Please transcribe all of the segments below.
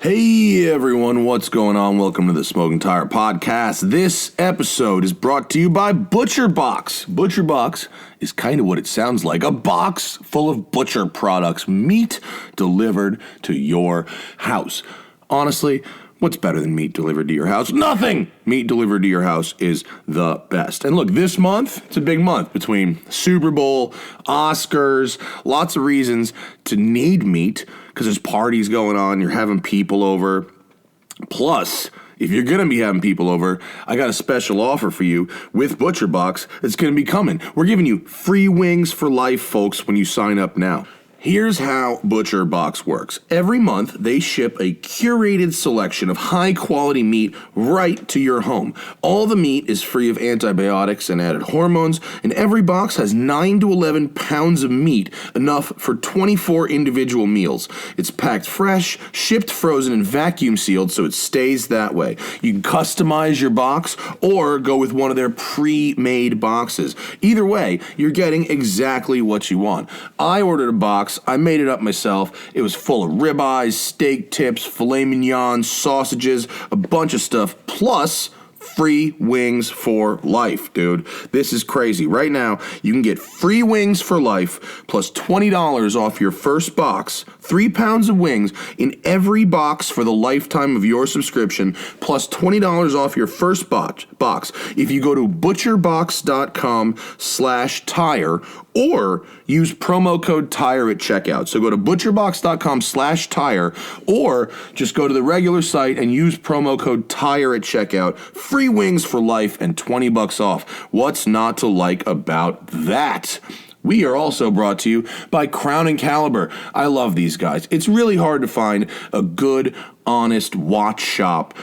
Hey everyone, what's going on? Welcome to the Smoking Tire Podcast. This episode is brought to you by ButcherBox. ButcherBox is kind of what it sounds like, a box full of butcher products, meat delivered to your house. Honestly, what's better than meat delivered to your house? Nothing! Meat delivered to your house is the best. And look, this month, it's a big month between Super Bowl, Oscars, lots of reasons to need meat because there's parties going on, you're having people over. Plus, if you're going to be having people over, I got a special offer for you with ButcherBox that's going to be coming. We're giving you free wings for life, folks, when you sign up now. Here's how ButcherBox works. Every month, they ship a curated selection of high-quality meat right to your home. All the meat is free of antibiotics and added hormones, and every box has 9 to 11 pounds of meat, enough for 24 individual meals. It's packed fresh, shipped frozen, and vacuum sealed so it stays that way. You can customize your box or go with one of their pre-made boxes. Either way, you're getting exactly what you want. I ordered a box. I made it up myself. It was full of ribeyes, steak tips, filet mignon, sausages, a bunch of stuff, plus free wings for life, dude. This is crazy. Right now, you can get free wings for life plus $20 off your first box, 3 pounds of wings in every box for the lifetime of your subscription, plus $20 off your first box if you go to butcherbox.com/tire or use promo code TIRE at checkout. So go to butcherbox.com/tire or just go to the regular site and use promo code TIRE at checkout. Free wings for life and $20 off. What's not to like about that? We are also brought to you by Crown & Caliber. I love these guys. It's really hard to find a good, honest watch shop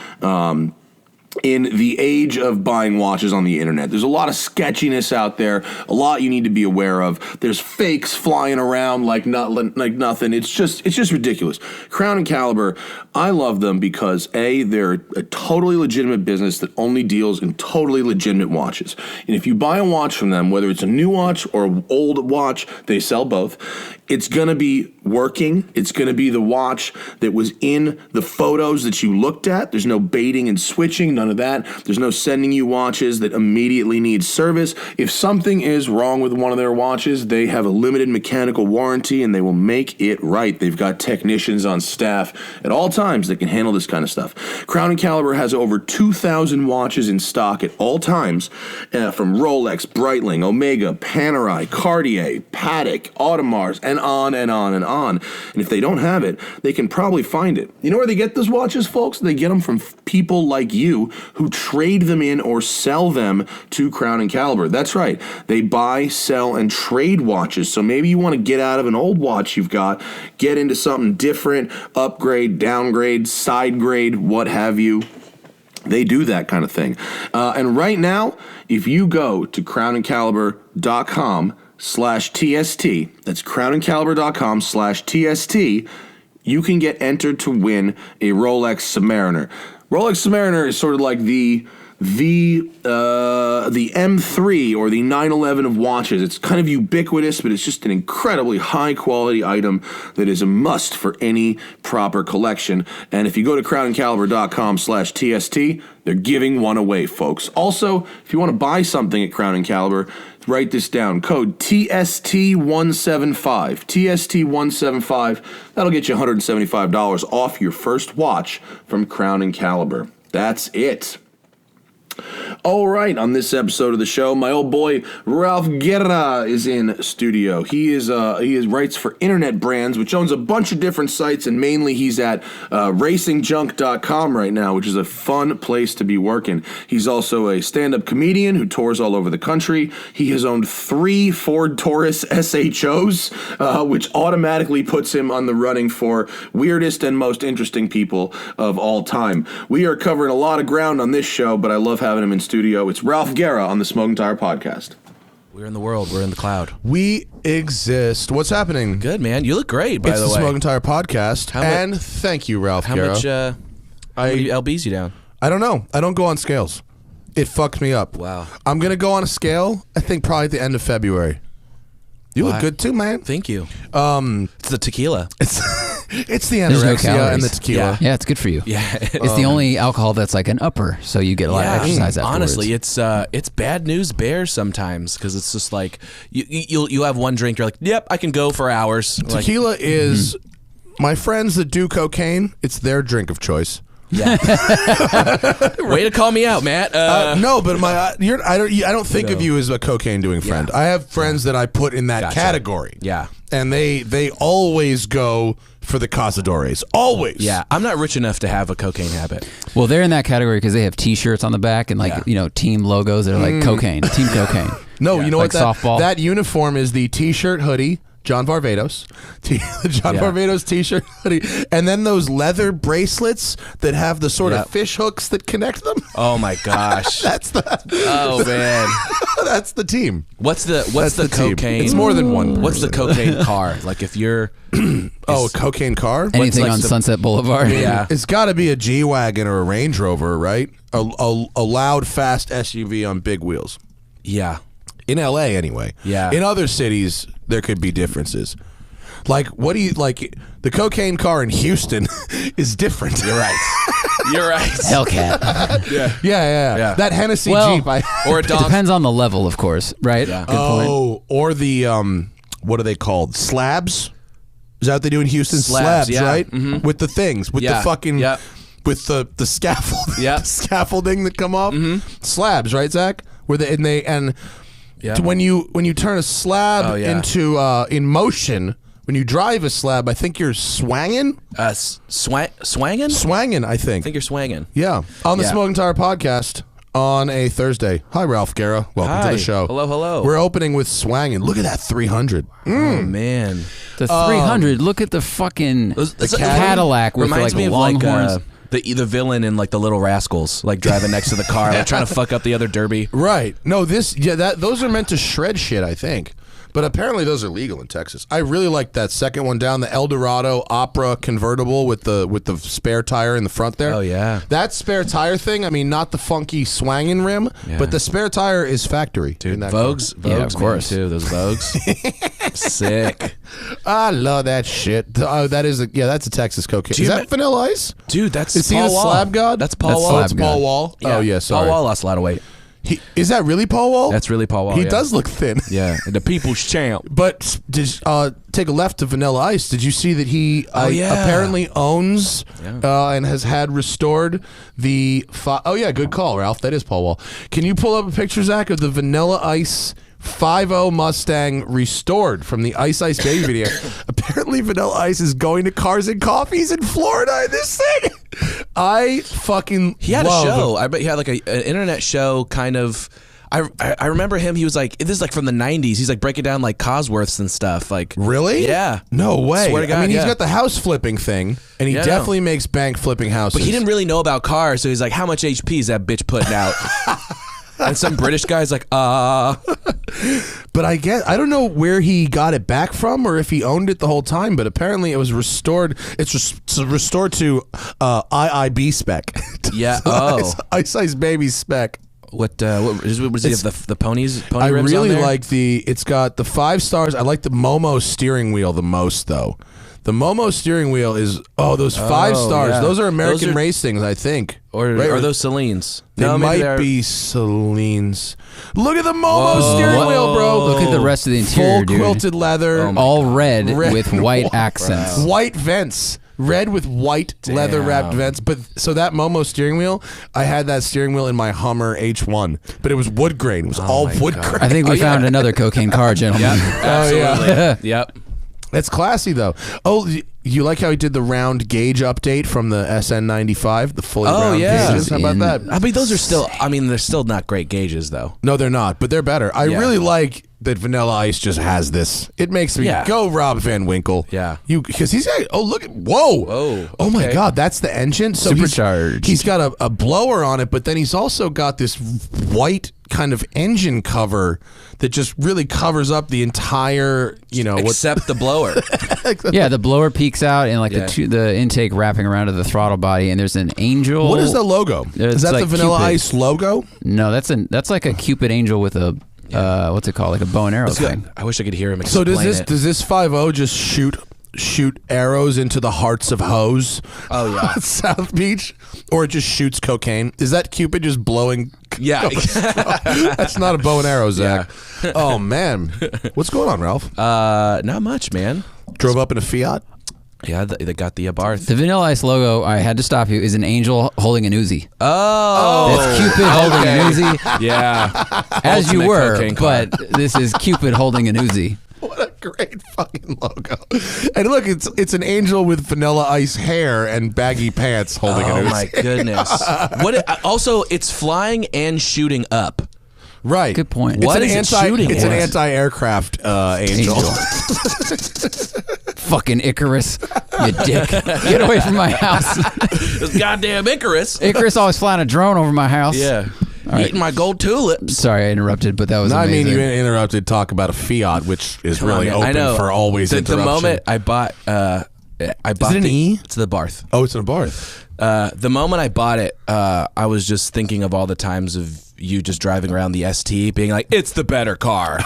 in the age of buying watches on the internet. There's a lot of sketchiness out there, a lot you need to be aware of. There's fakes flying around like nothing. It's just ridiculous. Crown & Caliber, I love them because A, they're a totally legitimate business that only deals in totally legitimate watches. And if you buy a watch from them, whether it's a new watch or an old watch, they sell both, it's going to be working. It's going to be the watch that was in the photos that you looked at. There's no baiting and switching, none of that. There's no sending you watches that immediately need service. If something is wrong with one of their watches, they have a limited mechanical warranty and they will make it right. They've got technicians on staff at all times that can handle this kind of stuff. Crown & Caliber has over 2,000 watches in stock at all times from Rolex, Breitling, Omega, Panerai, Cartier, Patek, Audemars, and on and on and on. And if they don't have it, they can probably find it. You know where they get those watches, folks? They get them from people like you who trade them in or sell them to Crown & Caliber. That's right. They buy, sell, and trade watches. So maybe you want to get out of an old watch you've got, get into something different, upgrade, downgrade, side grade, what have you. They do that kind of thing. And right now, if you go to crownancaliber.com/TST, that's crownancaliber.com/TST, you can get entered to win a Rolex Submariner. Rolex Submariner is sort of like the M3 or the 911 of watches. It's kind of ubiquitous, but it's just an incredibly high-quality item that is a must for any proper collection. And if you go to crownancaliber.com/TST, they're giving one away, folks. Also, if you want to buy something at Crown & Caliber, write this down. Code TST175. TST175. That'll get you $175 off your first watch from Crown & Caliber. That's it. All right, on this episode of the show, my old boy Ralph Guerra is in studio. He writes for Internet Brands, which owns a bunch of different sites, and mainly he's at racingjunk.com right now, which is a fun place to be working. He's also a stand-up comedian who tours all over the country. He has owned 3 Ford Taurus SHOs, which automatically puts him on the running for weirdest and most interesting people of all time. We are covering a lot of ground on this show, but I love having him in studio. It's Ralph Guerra on the Smoking Tire Podcast. We're in the world. We're in the cloud. We exist. What's happening? Good, man. You look great, by the way. It's the Smoking Tire Podcast. And thank you, Ralph Guerra. How many LBs you down? I don't know. I don't go on scales. It fucked me up. Wow. I'm going to go on a scale, I think probably at the end of February. You look good too, man. Thank you. It's the tequila. It's the There's no anorexia and calories. the tequila. Yeah, it's good for you. Yeah. It's the only alcohol that's like an upper, so you get a lot of exercise afterwards. Honestly, it's bad news bears sometimes because it's just like you have one drink, you're like, yep, I can go for hours. Like, Tequila is my friends that do cocaine. It's their drink of choice. yeah. Way to call me out, Matt. No, but I don't think of you as a cocaine doing friend. I have friends that I put in that category. Yeah. And they always go for the Cazadores. Always. Yeah, I'm not rich enough to have a cocaine habit. Well, they're in that category because they have T-shirts on the back and team logos that are like cocaine, team cocaine. No, you know like what? softball. That uniform is the T-shirt hoodie. John Varvatos, Varvatos T-shirt hoodie, and then those leather bracelets that have the sort of fish hooks that connect them. Oh my gosh, Oh man, that's the team. What's the team. cocaine? It's more than one. What's the cocaine car? Like if you're a cocaine car? Anything like on the- Sunset Boulevard. Yeah. It's got to be a G-Wagon or a Range Rover, right? A loud, fast SUV on big wheels. yeah. In LA, anyway. Yeah. In other cities, there could be differences. Like, what do you like? The cocaine car in Houston is different. You're right. You're right. Hellcat. Yeah. That Hennessy Well, Jeep. Or a It dog. depends on the level, of course, right? Yeah. Good point. Or the what are they called? Slabs? Is that what they do in Houston? Slabs, yeah. right? Mm-hmm. With the things, with the fucking, with the scaffold, the scaffolding that come off. Slabs, right, Zach? Where when you turn a slab into in motion. When you drive a slab, I think you're swanging. Swanging? Swanging, I think. I think you're swanging. Yeah. On the Yeah. Smoking Tire podcast on a Thursday. Hi, Ralph Guerra. Welcome Hi. to the show. Hello. We're opening with swanging. Look at that 300. Oh man. The 300. Look at the fucking Cadillac with reminds like me of Longhorns. the villain in like the Little Rascals, like driving next to the car, like trying to fuck up the other derby. Right. No, those are meant to shred shit, I think. But apparently those are legal in Texas. I really like that second one down, the Eldorado Opera convertible with the spare tire in the front there. Oh, yeah. That spare tire thing, I mean, not the funky swanging rim, but the spare tire is factory. Dude, in that Vogues, Yeah, of course. too. Those Vogues, sick. car. I love that shit. Oh, that's a Texas cocaine. Is that Vanilla Ice? Dude, that's Is he Paul the Wall. slab god? That's Paul That's Wall. slab It's Paul god. Wall? Oh, yeah, sorry. Paul Wall lost a lot of weight. Is that really Paul Wall? That's really Paul Wall. He yeah. does look thin. Yeah, and the people's champ. But take a left to Vanilla Ice. Did you see that he apparently owns and has had restored the... oh, yeah, good call, Ralph. That is Paul Wall. Can you pull up a picture, Zach, of the Vanilla Ice 5.0 Mustang restored from the Ice Ice Baby video? Apparently, Vanilla Ice is going to Cars and Coffees in Florida in this thing. I fucking He had love a show. I bet he had like an internet show kind of. I remember him. He was like, this is like from the 90s. He's like breaking down like Cosworths and stuff. Like, Really? Yeah. No way. Swear to God, I mean, he's yeah. got the house flipping thing, and he Yeah, I definitely makes bank flipping houses. But he didn't really know about cars, so he's like, how much HP is that bitch putting out? And some British guy's like, But I don't know where he got it back from or if he owned it the whole time, but apparently it was restored. It's restored to IIB spec. Yeah, Ice Ice Baby spec. What was he have the ponies? Pony I rims really on there? like it's got the 5 stars. I like the Momo steering wheel the most, though. The Momo steering wheel is, those 5 stars. yeah. Those are American Those are- racings, I think. Or Right? are those Celine's? They No, maybe might they're- be Celine's. Look at the Momo steering wheel, bro. Look at the rest of the interior, Full dude. quilted leather. All red Red. with white accents. White vents. Red with white leather wrapped vents. But so that Momo steering wheel, I had that steering wheel in my Hummer H1, but it was wood grain. It was all wood grain. I think we found another cocaine car, gentlemen. Absolutely. Yep. It's classy though. Oh, you like how he did the round gauge update from the SN95, the fully round gauges? How about that? I mean, those are still. I mean, they're still not great gauges, though. No, they're not, but they're better. I really like that Vanilla Ice just has this. It makes me go Rob Van Winkle. Yeah. Because he's got, look at, whoa. Oh my okay. God, that's the engine. So Supercharged. He's got a blower on it, but then he's also got this white kind of engine cover that just really covers up the entire, Except the blower. Yeah, the blower peeks out and like the intake wrapping around to the throttle body, and there's an angel. What is the logo? It's Is that like the Vanilla Cupid. Ice logo? No, that's like a Cupid angel with a what's it called, like a bow and arrow thing. I wish I could hear him So explain does it. this 5.0 just shoot shoot arrows into the hearts of hoes. Oh, yeah. at South Beach, or it just shoots cocaine. Is that Cupid just blowing? Yeah. That's not a bow and arrow, Zach. Yeah. Oh man, what's going on, Ralph? Not much, man. Drove up in a Fiat. Yeah, they got the Abarth. The Vanilla Ice logo, I had to stop you, is an angel holding an Uzi. Oh. It's Cupid holding an Uzi. Yeah. As Ultimate you were, cocaine car. but this is Cupid holding an Uzi. What a great fucking logo! And look, it's an angel with Vanilla Ice hair and baggy pants holding it. Oh my goodness! Also, it's flying and shooting up. Right. Good point. It's What an is it shooting It's an at? anti-aircraft angel. Fucking Icarus, you dick. Get away from my house. This goddamn Icarus. Icarus always flying a drone over my house. Yeah. Eating my gold tulips. Sorry, I interrupted, but that was No, I amazing. mean, you interrupted talk about a Fiat, which is really I open know. for always The interruption. moment I bought, Is it an E? It's the Barth. Oh, it's an Abarth. The moment I bought it, I was just thinking of all the times of you just driving around the ST, being like, "It's the better car."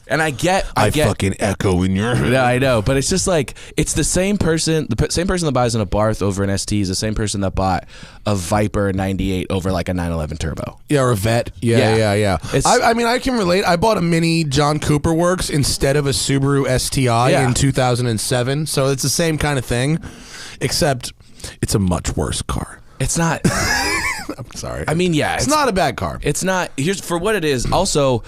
And I get, fucking echo in your head. Yeah, I know, but it's just like it's the same person. The same person that buys an Abarth over an ST is the same person that bought a Viper '98 over like a 911 Turbo. Yeah, or a vet. Yeah. It's- I mean, I can relate. I bought a mini John Cooper Works instead of a Subaru STI in 2007, so it's the same kind of thing, except it's a much worse car. It's not. I'm sorry. I mean, yeah, it's not a bad car. It's not. Here's for what it is. Also,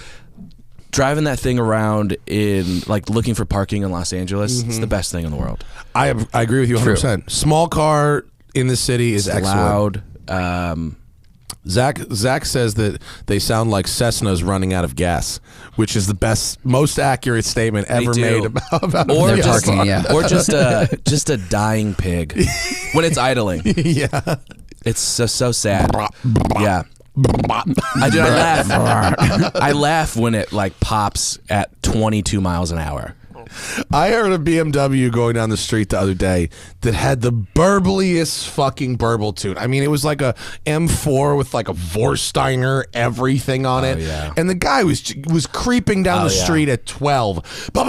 driving that thing around in like looking for parking in Los Angeles, it's the best thing in the world. I agree with you 100%. Small car in the city is excellent. Loud. Zach says that they sound like Cessnas running out of gas, which is the best, most accurate statement ever do. made about Or a just, parking, yeah. or just a dying pig when it's idling. Yeah. It's so sad. Yeah. I laugh. I laugh when it like pops at 22 miles an hour. I heard a BMW going down the street the other day that had the burbliest fucking burble tune. I mean, it was like a M4 with like a Vorsteiner everything on it, yeah. and the guy was creeping down the street at 12. Well,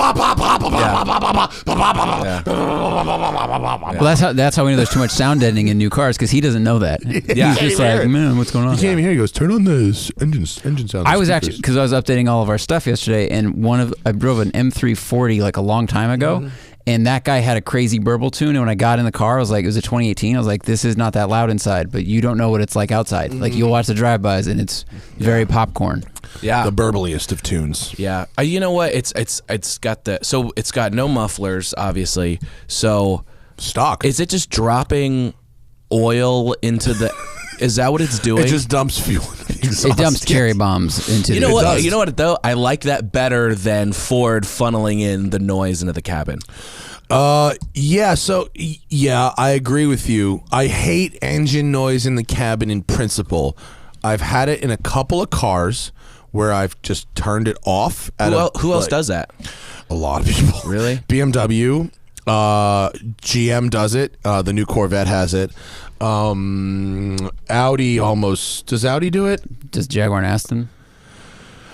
that's how we know there's too much sound deadening in new cars, because he doesn't know that. Yeah. He's just like, man, what's going on? You can't even hear. He goes, "Turn on this engine sound." I was actually, because I was updating all of our stuff yesterday, and I drove an M340 like a long time ago, and that guy had a crazy burble tune, and when I got in the car, I was like, it was a 2018, I was like, this is not that loud inside, but you don't know what it's like outside. Like, you'll watch the drive-bys, and it's very popcorn. Yeah. the burbliest of tunes. Yeah. You know what? It's got it's got no mufflers, obviously. So Stock. is it just dropping oil into the? Is that what it's doing? It just dumps fuel. It dumps cherry bombs into You know the what? does. You know what though? I like that better than Ford funneling in the noise into the cabin. Yeah, so yeah, I agree with you. I hate engine noise in the cabin in principle. I've had it in a couple of cars where I've just turned it off. Who else does that? A lot of people. Really? BMW, GM does it. The new Corvette has it. Audi almost. Does Audi do it? Does Jaguar and Aston?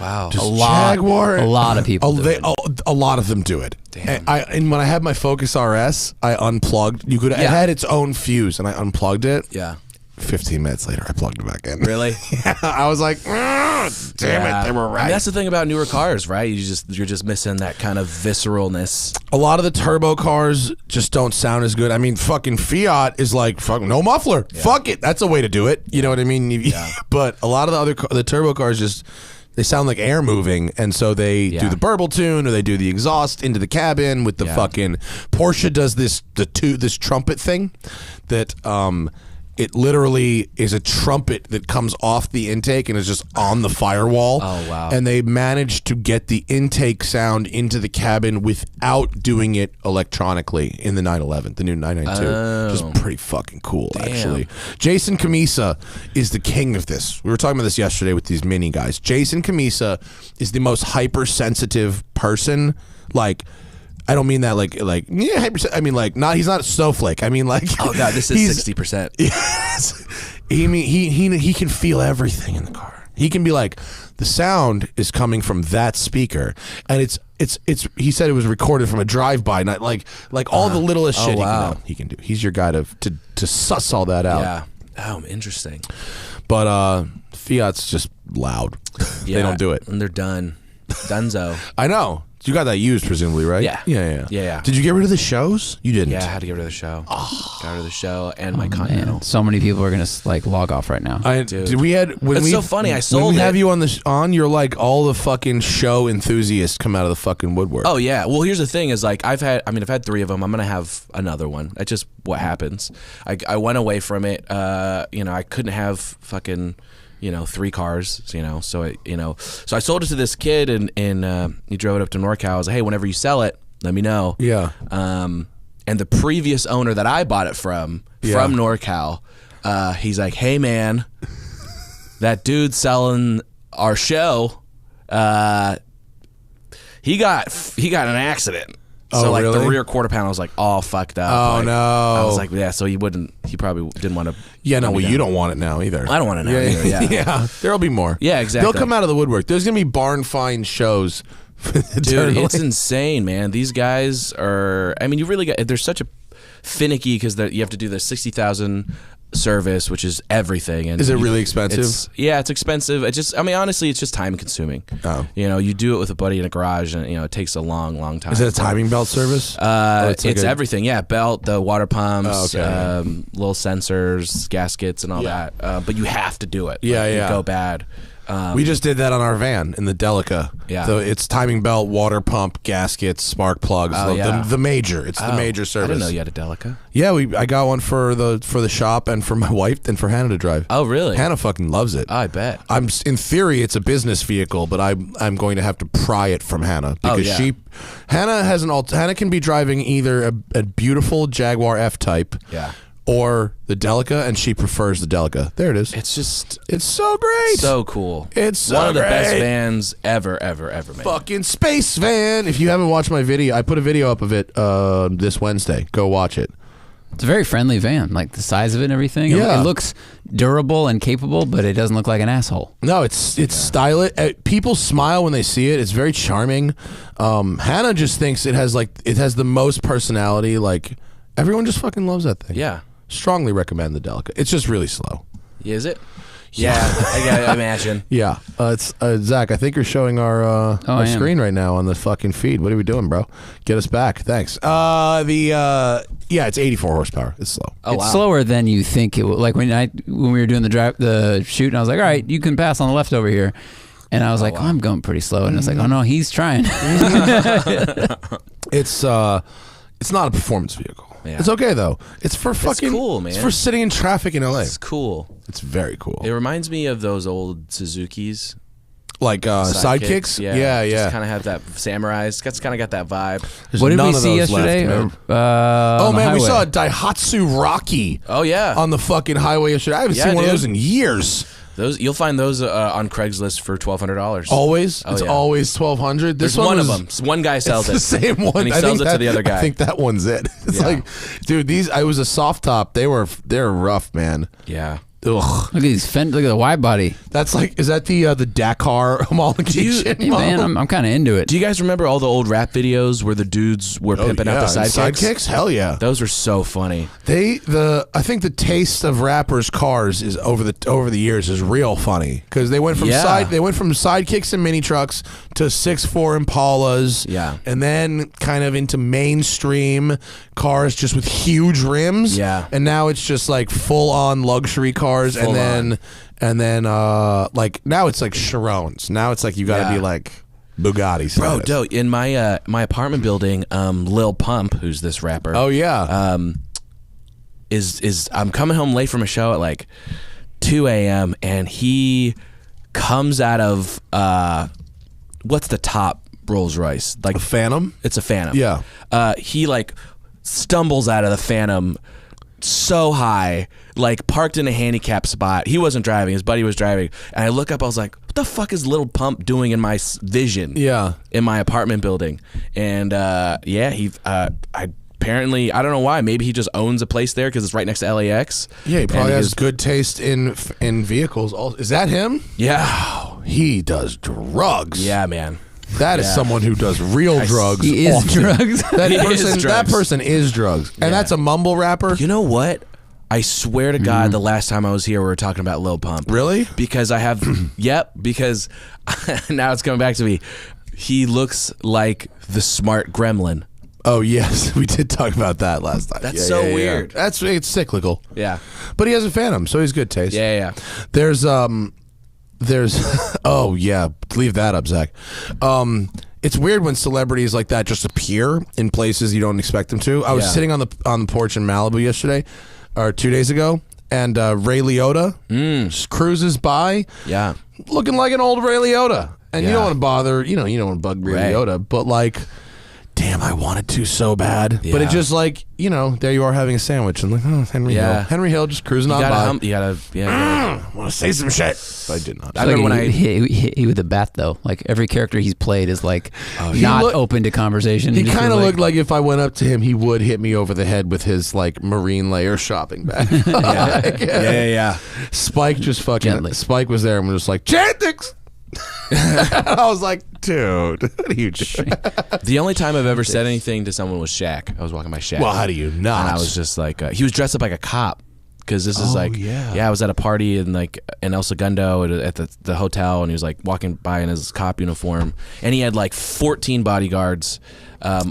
Wow. Does lot- Jaguar? a lot of people do it. A lot of them do it. Damn. And when I had my Focus RS, I unplugged. It had its own fuse, and I unplugged it. Yeah. 15 minutes later, I plugged it back in. Really? Yeah, I was like, damn it, they were I mean, right. that's the thing about newer cars, right? You're just missing that kind of visceralness. A lot of the turbo cars just don't sound as good. I mean, fucking Fiat is like, fuck, no muffler. Fuck it. That's a way to do it. You know what I mean? But a lot of the turbo cars just, they sound like air moving, and so they do the burble tune, or they do the exhaust into the cabin with the fucking Porsche does this trumpet thing that it literally is a trumpet that comes off the intake and is just on the firewall. Oh, wow. And they managed to get the intake sound into the cabin without doing it electronically in the 911, the new 992. Which is pretty fucking cool, actually. Jason Camisa is the king of this. We were talking about this yesterday with these mini guys. Jason Camisa is the most hypersensitive person. Like, I don't mean that like yeah, I mean like not. He's not a snowflake. I mean like, Oh god, this is 60%. Yes. He can feel everything in the car. He can be like, the sound is coming from that speaker, and he said it was recorded from a drive-by, not like all the littlest shit wow. he can do. He's your guy to suss all that out. Yeah. Oh, interesting. But Fiat's just loud. Yeah, they don't do it. And they're done. Dunzo. I know. You got that used, presumably, right? Yeah. Yeah. Did you get rid of the shows? You didn't. Yeah, I had to get rid of the show. Got rid of the show and my Man, Continental. so many people are gonna like log off right now. Dude. We had when That's we so funny. I sold when we it. have you on. You're like all the fucking show enthusiasts come out of the fucking woodwork. Oh yeah. Well, here's the thing: is like I've had 3 of them. I'm gonna have another one. That's just what happens. I went away from it. I couldn't have fucking 3 cars. So I sold it to this kid and he drove it up to NorCal. I was like, hey, whenever you sell it, let me know. Yeah. And the previous owner that I bought it from NorCal, he's like, hey man, that dude selling our show, he got in an accident. So really? The rear quarter panel was like all fucked up. Oh, no. I was like, yeah. So he probably didn't want to. Yeah, no. Well, you don't want it now either. I don't want it now either. Yeah. Yeah. There'll be more. Yeah, exactly. They'll come out of the woodwork. There's gonna be barn find shows. Dude, it's insane, man. These guys are. I mean, you really got. They're such a finicky because you have to do the 60,000 service, which is everything. And is it really expensive? It's expensive. Honestly, it's just time consuming. Oh, you do it with a buddy in a garage, and it takes a long time. Is it a timing belt service? It's everything. Yeah, belt, the water pumps, little sensors, gaskets, and all that. But you have to do it. Yeah, Like, yeah. You go bad. We just did that on our van in the Delica. Yeah. So it's timing belt, water pump, gaskets, spark plugs. The major. It's the major service. I didn't know you had a Delica. Yeah, I got one for the shop and for my wife and for Hannah to drive. Oh, really? Hannah fucking loves it. I bet. In theory it's a business vehicle, but I'm going to have to pry it from Hannah because Hannah can be driving either a beautiful Jaguar F-Type. Yeah. Or the Delica, and she prefers the Delica. There it is. It's so great. So cool. It's so one of the great. best vans ever made. Fucking space van. If you haven't watched my video, I put a video up of it this Wednesday. Go watch it. It's a very friendly van, like the size of it and everything. Yeah. It looks durable and capable, but it doesn't look like an asshole. No, it's stylish. People smile when they see it. It's very charming. Hannah just thinks it has the most personality. Like everyone just fucking loves that thing. Yeah. Strongly recommend the Delica. It's just really slow. Is it? Yeah, I gotta imagine. Yeah, it's Zach. I think you're showing our screen right now on the fucking feed. What are we doing, bro? Get us back. Thanks. It's 84 horsepower. It's slow. Oh, It's wow. slower than you think it would. Like when we were doing the shoot, and I was like, all right, you can pass on the left over here. And I was like, I'm going pretty slow. And it's like, oh no, he's trying. It's not a performance vehicle. Yeah. It's okay though. It's for fucking cool, man. It's for sitting in traffic in LA. It's cool. It's very cool. It reminds me of those old Suzukis. Like sidekicks? Yeah. Just kind of have that samurai. It's kind of got that vibe. There's What did none we of see those yesterday? left, man. On the man, we highway? saw a Daihatsu Rocky Oh yeah. on the fucking highway yesterday. I haven't Yeah, seen one of dude. those in years. You'll find those on Craigslist for $1,200. Always? Oh, It's yeah. always $1,200. There's one of them. One guy sells it. It's the same one. And he sells it to the other guy. I think that one's it. It's Yeah. like, dude, I was a soft top. They're rough, man. Yeah. Ugh. Look at these look at the wide body. That's like, is that the Dakar homologation? Hey, man, I'm kind of into it. Do you guys remember all the old rap videos where the dudes were pimping out the sidekicks? Sidekicks? Hell yeah. Those were so funny. I think the taste of rappers' cars is over the years is real funny because they went from sidekicks and mini trucks to 6'4" Impalas, Yeah. and then kind of into mainstream cars just with huge rims, Yeah. and now it's just like full on luxury cars, Full and then like now it's like Chirones. Now it's like you got to Yeah. be like Bugatti, Bro, status. dope. In my my apartment building, Lil Pump, who's this rapper, Oh yeah, I'm coming home late from a show at like 2 a.m. and he comes out of what's the top Rolls Royce? Like a Phantom. It's a Phantom. Yeah. He like stumbles out of the Phantom so high, like parked in a handicap spot. He wasn't driving, his buddy was driving. And I look up, I was like, what the fuck is Lil Pump doing in my vision? Yeah. In my apartment building. And apparently, I don't know why, maybe he just owns a place there because it's right next to LAX. Yeah, he probably And has good taste in vehicles. Is that him? Yeah. He does drugs. Yeah, man. That is someone who does real drugs. He is often. drugs. That person is drugs. And that's a mumble rapper? You know what? I swear to God, the last time I was here, we were talking about Lil Pump. Really? Because I have, because now it's coming back to me. He looks like the smart gremlin. Oh, yes. We did talk about that last time. That's so weird. It's cyclical. Yeah. But he has a Phantom, so he's good taste. Yeah. There's oh yeah, leave that up, Zach. It's weird when celebrities like that just appear in places you don't expect them to. I was sitting on the porch in Malibu yesterday, or 2 days ago, and Ray Liotta just cruises by, looking like an old Ray Liotta. And you don't want to bother, you don't want to bug Ray Liotta, but like, damn, I wanted to so bad. But it just like, there you are having a sandwich. And like, oh, Henry Hill. Henry Hill just cruising on by. You gotta, want to say some shit. But I did not. I remember when he hit with a bat, though. Like, every character he's played is like not open to conversation. He kind of looked like if I went up to him, he would hit me over the head with his like marine layer shopping bag. yeah. Spike just fucking, Gently. Spike was there and was just like, Chantix! I was like, dude, what are you doing? The only time I've ever said anything to someone was Shaq. I was walking by Shaq. Well, how do you not? And I was just like, he was dressed up like a cop. Because this is I was at a party in El Segundo at the hotel, and he was like walking by in his cop uniform, and he had like 14 bodyguards,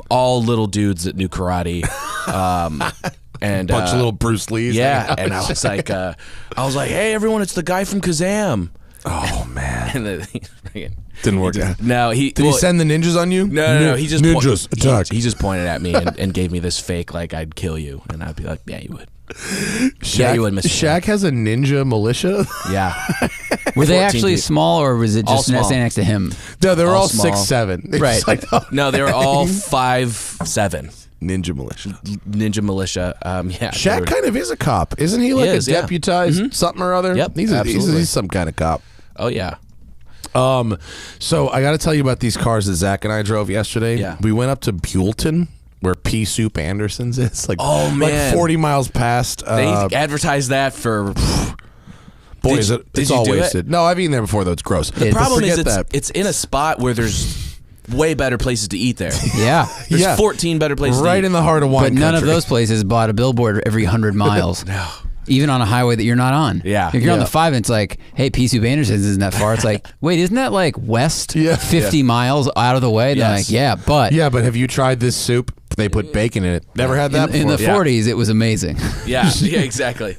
all little dudes that knew karate, and bunch of little Bruce Lees. Yeah, and I was like, hey everyone, it's the guy from Kazam. Oh man, and didn't work out. No, did he send the ninjas on you? No. He just ninjas attack. He just pointed at me and gave me this fake like I'd kill you, and I'd be like, yeah, you would. Shaq, you would, Mr. Shaq has a ninja militia. Yeah. Were they actually people. small, or was it just standing next to him? No, they were all small. 6'7". Right. Like, No, they were all 5'7". Ninja militia. Ninja militia. Shaq kind of is a cop, isn't he? Like a deputized something or other. Yep, he's some kind of cop. Oh yeah. So I got to tell you about these cars that Zach and I drove yesterday. Yeah. We went up to Buellton, where Pea Soup Anderson's is. Like, oh man, like 40 miles past. They advertised that for. Boy, it's all wasted. No, I've eaten there before, though. It's gross. The problem is it's in a spot where there's way better places to eat there. Yeah. There's 14 better places right to eat. in the heart of wine But none country. of those places bought a billboard every 100 miles. No. Even on a highway that you're not on. Yeah. If you're on the 5 and it's like, hey, Pea Soup Anderson's isn't that far. It's like, wait, isn't that like west 50 miles out of the way? They're like, yeah, but have you tried this soup? They put bacon in it. Never had that in before. the 40s, it was amazing. Yeah, exactly.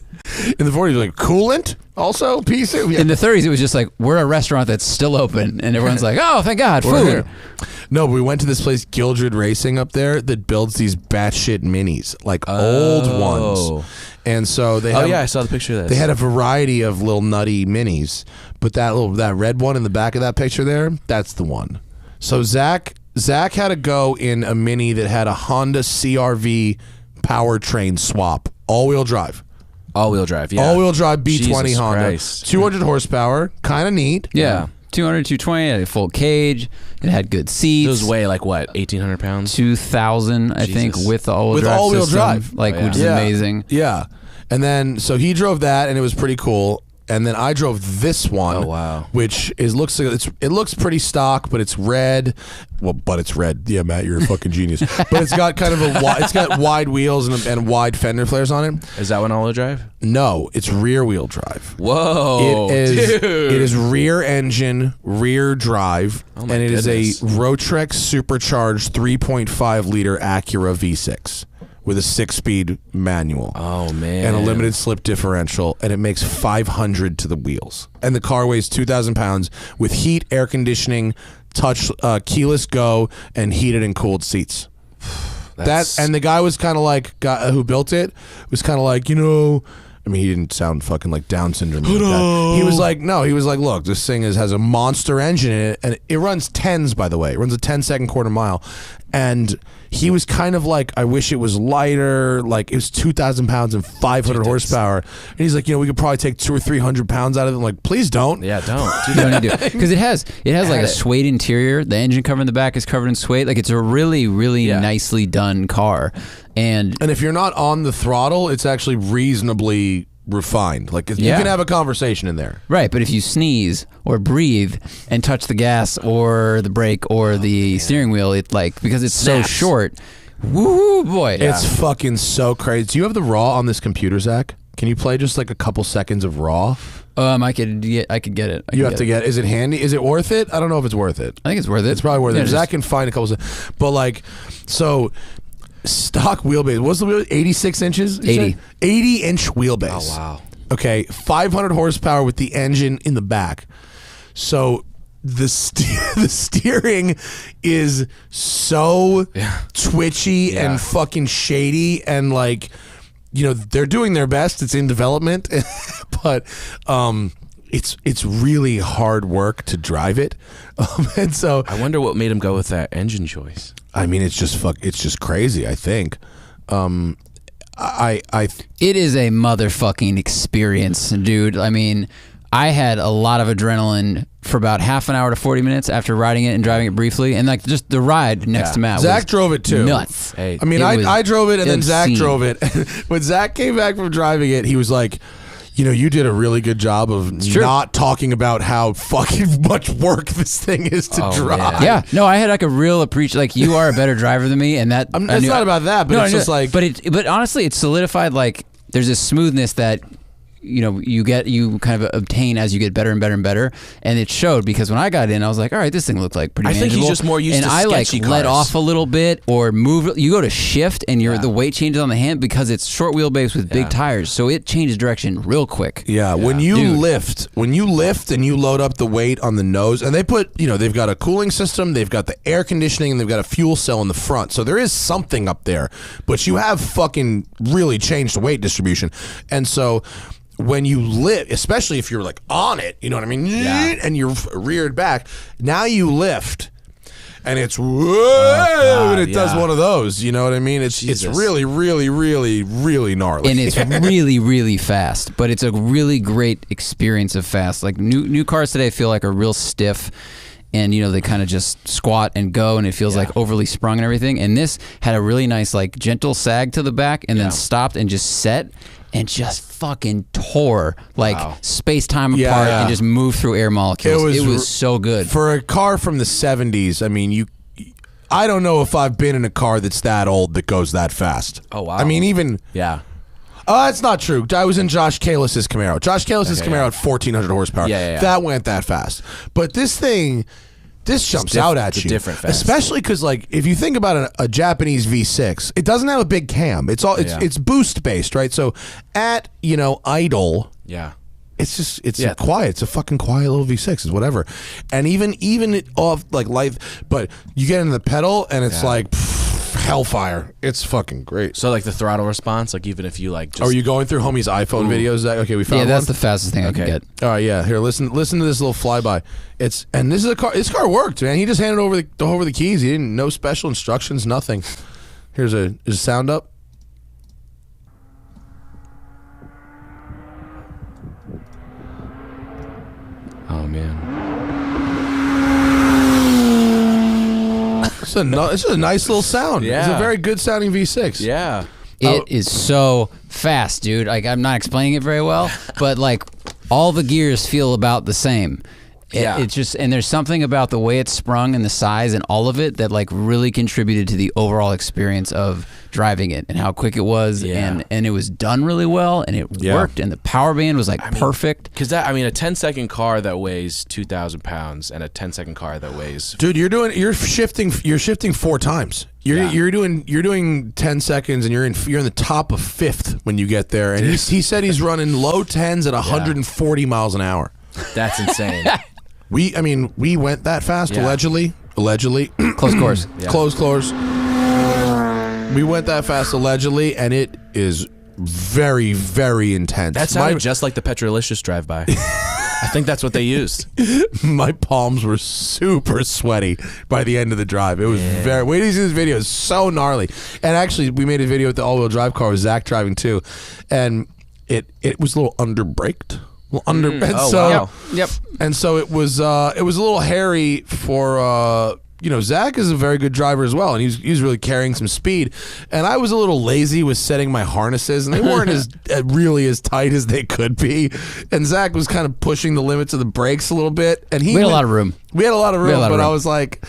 In the 40s, like, coolant? Also, Pea Soup? Yeah. In the 30s, it was just like, we're a restaurant that's still open. And everyone's like, oh, thank God, food. No, but we went to this place, Gildred Racing, up there, that builds these batshit minis, like old ones. And so they I saw the picture of that. They had a variety of little nutty minis, but that red one in the back of that picture there, that's the one. So Zach had to go in a mini that had a Honda CRV powertrain swap, all-wheel drive. All-wheel drive, yeah. All-wheel drive B20 Jesus Honda. Christ. 200 horsepower, kind of neat. Yeah. 200, 220, it had a full cage. It had good seats. Those weigh like what, 1,800 pounds? 2,000, I think, with the all-wheel drive. Like, which is amazing. Yeah. And then, so he drove that, and it was pretty cool. And then I drove this one. Oh, wow. Which looks pretty stock, but it's red. Well, but it's red. Yeah, Matt, you're a fucking genius. But it's got kind of it's got wide wheels and wide fender flares on it. Is that one all-wheel drive? No, it's rear wheel drive. Whoa, dude. It is rear engine, rear drive, and it is a Rotrex supercharged 3.5 liter Acura V6. With a 6-speed manual. Oh, man. And a limited slip differential, and it makes 500 to the wheels. And the car weighs 2,000 pounds with heat, air conditioning, touch, keyless go, and heated and cooled seats. And the guy was kind of like, who built it, was kind of like, I mean, he didn't sound fucking like Down syndrome. Like that. He was like, look, this thing has a monster engine in it, and it runs 10s, by the way. It runs a 10-second quarter mile. And he was kind of like, I wish it was lighter. Like, it was 2,000 pounds and 500 horsepower. And he's like, we could probably take 200 or 300 pounds out of it. I'm like, please don't. Yeah, don't. You don't need to. Because it has like a suede interior. The engine cover in the back is covered in suede. Like, it's a really, really nicely done car. And if you're not on the throttle, it's actually reasonably refined. Like you can have a conversation in there. Right, but if you sneeze or breathe and touch the gas or the brake or the steering wheel, it because it's so short. Woo boy. It's fucking so crazy. Do you have the raw on this computer, Zach? Can you play just like a couple seconds of raw? I could get it. You have to get. Is it handy? Is it worth it? I don't know if it's worth it. I think it's worth it. It's probably worth it. Zach can find a couple. But so stock wheelbase. What's the wheel? 86 inches. 80-inch wheelbase. Oh wow. Okay, 500 horsepower with the engine in the back. So the steering is so twitchy and fucking shady, and they're doing their best. It's in development, but it's really hard work to drive it, and so I wonder what made him go with that engine choice. I mean, it's just crazy. I think. It is a motherfucking experience, dude. I mean, I had a lot of adrenaline for about half an hour to 40 minutes after riding it and driving it briefly, and just the ride next to Matt. Zach drove it too. Nuts. Hey, I mean, I drove it, and then Zach drove it. When Zach came back from driving it, he was like, you did a really good job of not talking about how fucking much work this thing is to drive. Yeah, no, I had a real appreciation. You are a better driver than me, and that it's not about that, but it's just But honestly, it solidified there's this smoothness that you kind of obtain as you get better and better and better, and it showed, because when I got in, I was like, all right, this thing looked pretty manageable. I think he's just more used to sketchy and cars. let off a little bit or move. You go to shift, and the weight changes on the hand because it's short wheelbase with big tires, so it changes direction real quick. Yeah, when you lift and you load up the weight on the nose, and they put, they've got a cooling system, they've got the air conditioning, and they've got a fuel cell in the front, so there is something up there, but you have fucking really changed the weight distribution, and so when you lift, especially if you're on it, you know what I mean? Yeah. And you're reared back, now you lift, and it's and it does one of those, you know what I mean? It's really, really, really, really gnarly. And it's really, really fast, but it's a really great experience of fast. New cars today feel are real stiff, and they kind of just squat and go, and it feels overly sprung and everything. And this had a really nice gentle sag to the back, and then stopped and just set and just fucking tore space-time apart and just moved through air molecules. It was so good. For a car from the 70s, I mean, I don't know if I've been in a car that's that old that goes that fast. Oh, wow. I mean, even... Yeah. Oh, that's not true. I was in Josh Kalis's Camaro. Josh Kalis's Camaro had 1,400 horsepower. Yeah. That went that fast. But this thing... This jumps out at you, different fast. Especially because, if you think about a Japanese V6, it doesn't have a big cam. It's boost based, right? So at idle, it's quiet. It's a fucking quiet little V6. It's whatever, and even it off light, but you get into the pedal and it's hellfire. It's fucking great. So the throttle response, even if you just... Are you going through homie's iPhone videos? Okay, we found one. Yeah, that's the fastest thing I could get. All right, yeah. Here, listen to this little flyby. And this is a car. This car worked, man. He just handed over the keys. He didn't no special instructions, nothing. Is the sound up? Oh man. It's a nice little sound. Yeah. It's a very good sounding V6. Yeah. It is so fast, dude. I'm not explaining it very well, but all the gears feel about the same. It's just, and there's something about the way it's sprung and the size and all of it that really contributed to the overall experience of driving it and how quick it was, and it was done really well, and it worked, and the power band was perfect. Because a 10-second car that weighs 2,000 pounds and a 10-second car that weighs... Dude, you're shifting 4 times. You're doing 10 seconds, and you're in the top of 5th when you get there. And he said he's running low 10s at 140 miles an hour. That's insane. We went that fast, allegedly. Close course. Close course. We went that fast, allegedly, and it is very, very intense. That sounded just like the Petrolicious drive-by. I think that's what they used. My palms were super sweaty by the end of the drive. It was very... Wait till you see this video. It's so gnarly. And actually, we made a video with the all-wheel drive car with Zach driving, too. And it was a little under-braked. Wow. And so it was a little hairy for Zach is a very good driver as well, and he's really carrying some speed. And I was a little lazy with setting my harnesses, and they weren't really as tight as they could be. And Zach was kind of pushing the limits of the brakes a little bit, and we had a lot of room. We had a lot of room, but I was like.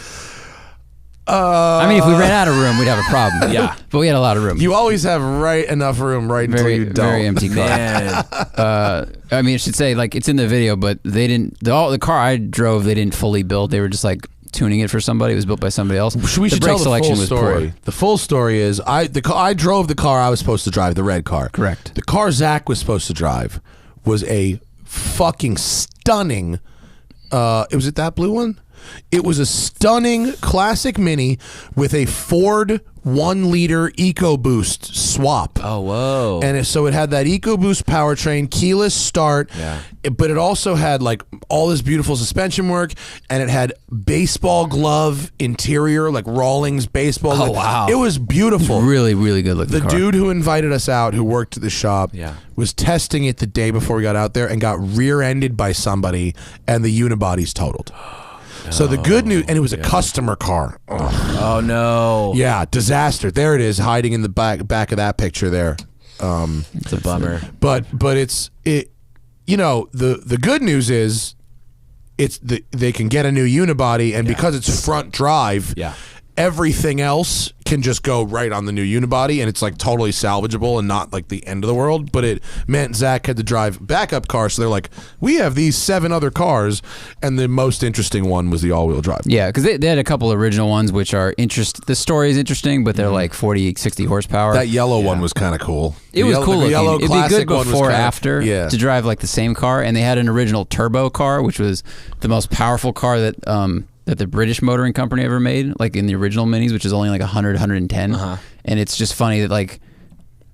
I mean, if we ran out of room, we'd have a problem. Yeah, but we had a lot of room. You always have enough room until you don't. Very empty car. I mean, I should say, like, it's in the video, but they didn't. The car I drove, they didn't fully build. They were just like tuning it for somebody. It was built by somebody else. We should tell the full story. The full story is I drove the car I was supposed to drive, the red car. Correct. The car Zach was supposed to drive was a fucking stunning. Was it that blue one? It was a stunning classic Mini with a Ford 1-liter EcoBoost swap. Oh, whoa. And so it had that EcoBoost powertrain, keyless start, but it also had like all this beautiful suspension work, and it had baseball glove interior, like Rawlings baseball glove. Oh, wow. It was beautiful. Really, really good looking The car. dude who invited us out, who worked at the shop, was testing it the day before we got out there and got rear-ended by somebody, and the unibody's totaled. So the good news, and it was a customer car. Ugh. Oh no! Yeah, disaster. There it is, hiding in the back of that picture there. It's a bummer. But the good news is they can get a new unibody, and because it's front drive, everything else can just go right on the new unibody, and it's like totally salvageable and not like the end of the world. But it meant Zach had to drive backup cars, so they're like, we have these 7 other cars, and the most interesting one was the all-wheel drive. Yeah, because they had a couple original ones which are the story is interesting, but they're like 40, 60 horsepower. That yellow one was kind of cool. It was cool looking. Yellow It'd be good classic one was before or kinda- after to drive like the same car. And they had an original turbo car, which was the most powerful car that the British Motoring Company ever made, like in the original Minis, which is only like 100, 110. And it's just funny that like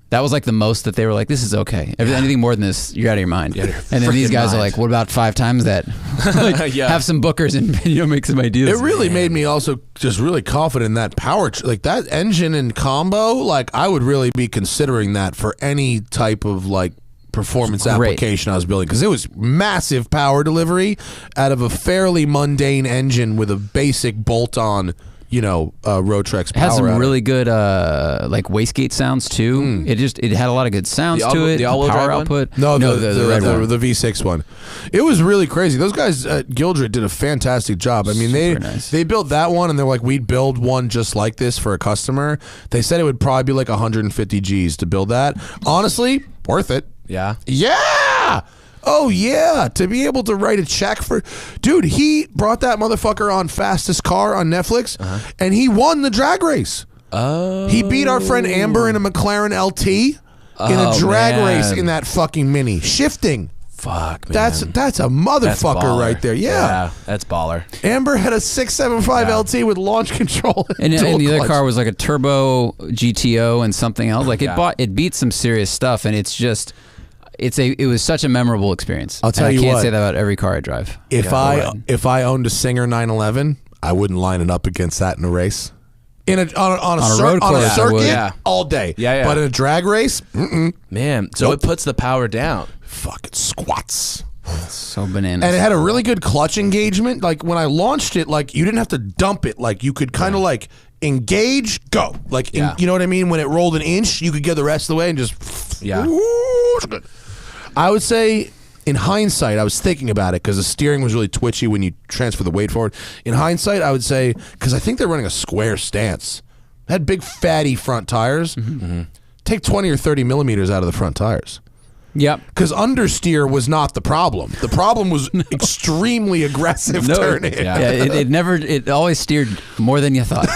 that was like the most that they were like, this is okay. Anything more than this, you're out of your mind. And then these guys are like, what about 5 times that? Like, have some bookers and make some ideas. It really made me also just really confident in that power, like that engine and combo. Like I would really be considering that for any type of like performance application I was building, because it was massive power delivery out of a fairly mundane engine with a basic bolt-on, Rotrex power. It has some really good like wastegate sounds too. It had a lot of good sounds to it. The all-wheel power drive output. No, the red one. the V6 one. It was really crazy. Those guys at Gildred did a fantastic job. I mean, they built that one, and they're like, we'd build one just like this for a customer. They said it would probably be like 150 G's to build that. Honestly, worth it. Yeah. Oh, yeah. To be able to write a check for... Dude, he brought that motherfucker on Fastest Car on Netflix, and he won the drag race. Oh. He beat our friend Amber in a McLaren LT in a drag race in that fucking Mini. Shifting. Fuck, man. That's a motherfucker right there. Yeah. That's baller. Amber had a 675 LT with launch control. And the other car was like a turbo GTO and something else. Like it beat some serious stuff, and it's just... It was such a memorable experience. I'll tell you what. I can't say that about every car I drive. If I owned a Singer 911, I wouldn't line it up against that in a race. On a road course, on a circuit, all day. Yeah. But in a drag race, man. So it puts the power down. Fucking squats. So bananas. And it had a really good clutch engagement. Like when I launched it, like you didn't have to dump it. Like you could kind of like engage, go. Like you know what I mean? When it rolled an inch, you could get the rest of the way and just good. I would say, in hindsight, I was thinking about it because the steering was really twitchy when you transfer the weight forward. In hindsight, I would say, because I think they're running a square stance. It had big, fatty front tires. Take 20 or 30 millimeters out of the front tires. Yep. Because understeer was not the problem. The problem was extremely aggressive turning. It always steered more than you thought.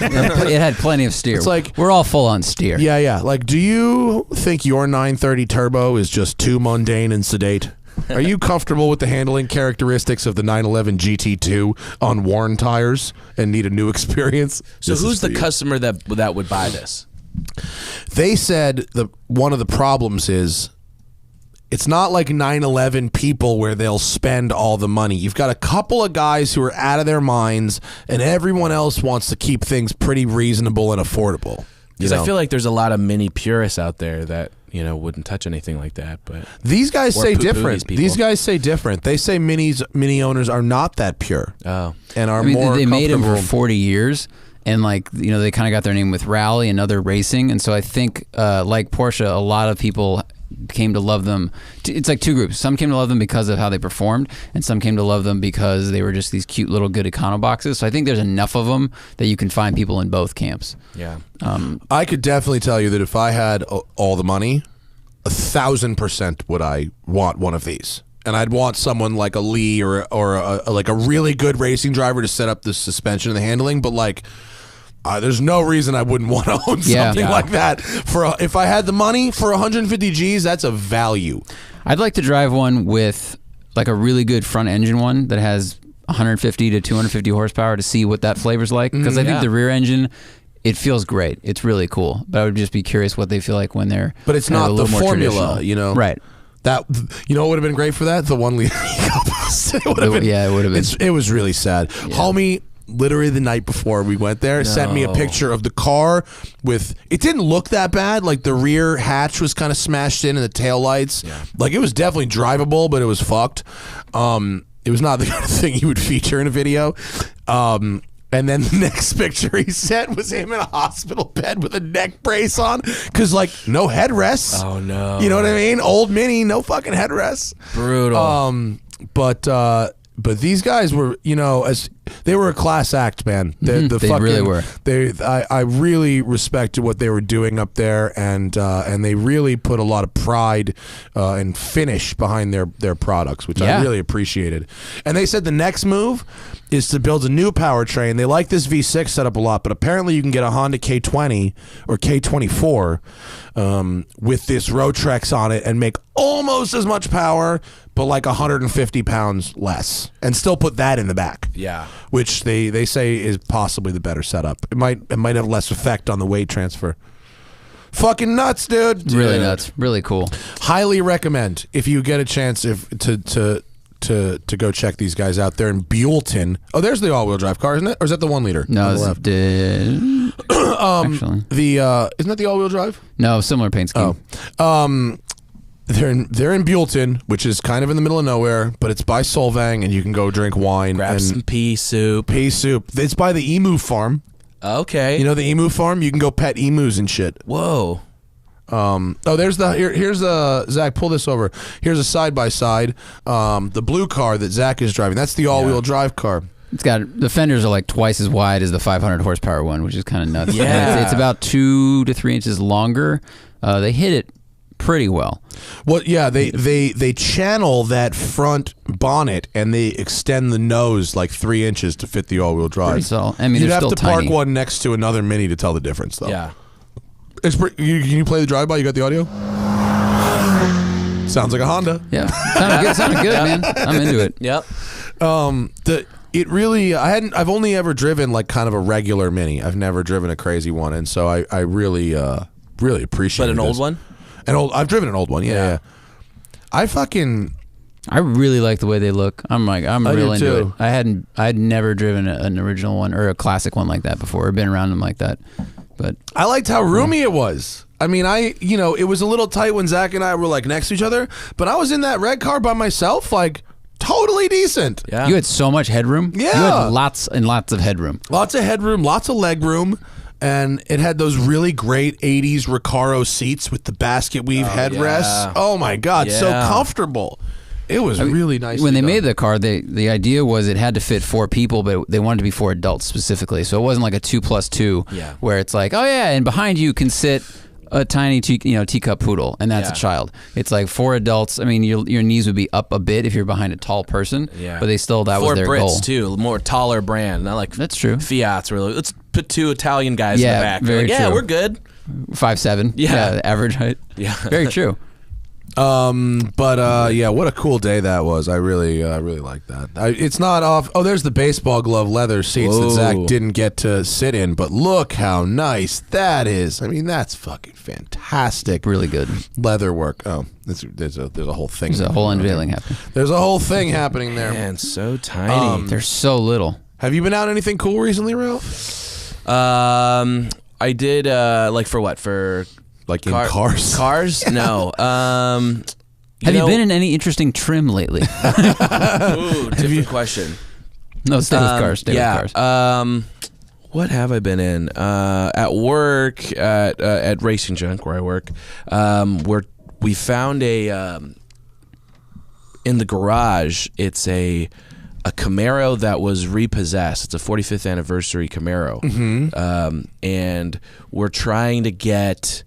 It had plenty of steer. It's like we're all full on steer. Yeah. Like, do you think your 930 turbo is just too mundane and sedate? Are you comfortable with the handling characteristics of the 911 GT2 on worn tires and need a new experience? So who's the customer that would buy this? They said one of the problems is it's not like 911 people where they'll spend all the money. You've got a couple of guys who are out of their minds, and everyone else wants to keep things pretty reasonable and affordable. Because I feel like there's a lot of mini purists out there that wouldn't touch anything like that. But these guys or say poo-poo different. people. These guys say different. They say mini owners are not that pure. Oh, and are I mean, more. they made them for comfortable. 40 years, and like they kind of got their name with rally and other racing, and so I think like Porsche, a lot of people came to love them. It's like two groups. Some came to love them because of how they performed, and some came to love them because they were just these cute little good econo boxes. So I think there's enough of them that you can find people in both camps. yeah. I could definitely tell you that if I had all the money, 1,000% would I want one of these. And I'd want someone like a Lee or like a really good racing driver to set up the suspension and the handling. But like, there's no reason I wouldn't want to own something like that. If I had the money for 150 G's, that's a value. I'd like to drive one with like a really good front engine one that has 150 to 250 horsepower to see what that flavor's like. Because I think the rear engine, it feels great. It's really cool. But I would just be curious what they feel like when they're. But it's kind of not a the little more formula, traditional. Right. That what would have been great for that? The 1 liter. It would have been. Yeah, it would have been. It was really sad. Yeah. Homie, literally the night before we went there, sent me a picture of the car with. It didn't look that bad. Like the rear hatch was kind of smashed in, and the taillights. Yeah. Like it was definitely drivable, but it was fucked. It was not the kind of thing you would feature in a video. And then the next picture he sent was him in a hospital bed with a neck brace on, because like no headrests. Oh no! You know what I mean? Old Mini, no fucking headrests. Brutal. But these guys were, as they were a class act, man. They really were. I really respected what they were doing up there, and they really put a lot of pride and finish behind their products, which I really appreciated. And they said the next move is to build a new powertrain. They like this V6 setup a lot, but apparently you can get a Honda K20 or K24 with this Rotrex on it and make almost as much power, but like 150 pounds less, and still put that in the back. Yeah. Which they say is possibly the better setup. It might have less effect on the weight transfer. Fucking nuts, dude. Really nuts. Really cool. Highly recommend if you get a chance to go check these guys out there in Buellton. Oh, there's the all-wheel drive car, isn't it? Or is that the 1 liter? No, it's actually. Isn't that the all-wheel drive? No, similar paint scheme. They're in Buellton, which is kind of in the middle of nowhere, but it's by Solvang, and you can go drink wine. Grab and some pea soup. Pea soup. It's by the emu farm. Okay. You know the emu farm? You can go pet emus and shit. Whoa. Here's Zach, pull this over. Here's a side-by-side. The blue car that Zach is driving. That's the all-wheel drive car. It's got, the fenders are like twice as wide as the 500 horsepower one, which is kind of nuts. Yeah. It's about 2 to 3 inches longer. They hit it pretty well. Well, yeah, they channel that front bonnet and they extend the nose like 3 inches to fit the all-wheel drive. So, I mean, you'd have still to park tiny. one next to another Mini to tell the difference, though. Yeah. Can you play the drive-by? You got the audio? Sounds like a Honda. Yeah, sounded good, man. I'm into it. Yep. I've only ever driven like kind of a regular Mini. I've never driven a crazy one, and so I really appreciate it. But an old one? I've driven an old one, yeah. I really like the way they look. I'm real into too. it. I'd never driven an original one or a classic one like that before, or been around them like that. But I liked how roomy it was. I mean, it was a little tight when Zach and I were like next to each other, but I was in that red car by myself, like totally decent. Yeah. You had so much headroom. Yeah. You had lots and lots of headroom. Lots of headroom, lots of leg room. And it had those really great 80s Recaro seats with the basket weave headrests. Yeah. Oh my God, so comfortable. It was really nice. When they made the car, the idea was it had to fit 4 people, but they wanted to be 4 adults specifically. So it wasn't like a 2+2 where it's like, oh yeah, and behind you can sit a tiny teacup poodle, and that's a child. It's like 4 adults. I mean, your knees would be up a bit if you're behind a tall person, but they still, that was their Brits goal. too, more taller brand. Not like that's true. Fiat's really. Let's put 2 Italian guys in the back. Very like, true. We're good. 5'7". Yeah, the average height. Yeah, very true. What a cool day that was. I really like that. It's not off. Oh, there's the baseball glove leather seats that Zach didn't get to sit in, but look how nice that is. I mean, that's fucking fantastic. Really good leather work. Oh, there's a whole thing. There's a whole unveiling happening. There's a whole thing happening there. Man, so tiny. They're so little. Have you been out anything cool recently, Ralph? I did. For what? For Like in cars? Cars? No. Have you been in any interesting trim lately? Ooh, different question. No, stay with cars. Stay with cars. What have I been in? At work, at Racing Junk, where I work, we found a in the garage. It's a Camaro that was repossessed. It's a 45th anniversary Camaro, and we're trying to get.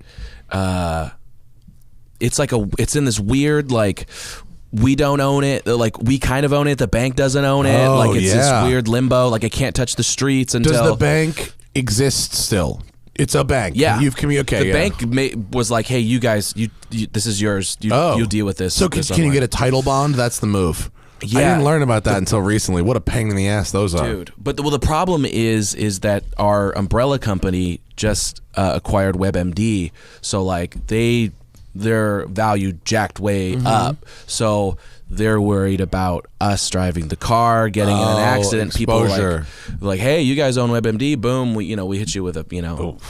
It's in this weird like. We don't own it. Like we kind of own it. The bank doesn't own it. Oh, like it's this weird limbo. Like it can't touch the streets until. Does the bank exist still? It's a bank. Yeah, you've communicated. The bank was like, "Hey, you guys, you this is yours. You deal with this." So can you get a title bond? That's the move. Yeah. I didn't learn about that until recently. What a pain in the ass those are, dude. But the problem is that our umbrella company just acquired WebMD, so like their value jacked way up, so they're worried about us driving the car, getting in an accident. Exposure. People like, hey, you guys own WebMD, boom, we hit you with a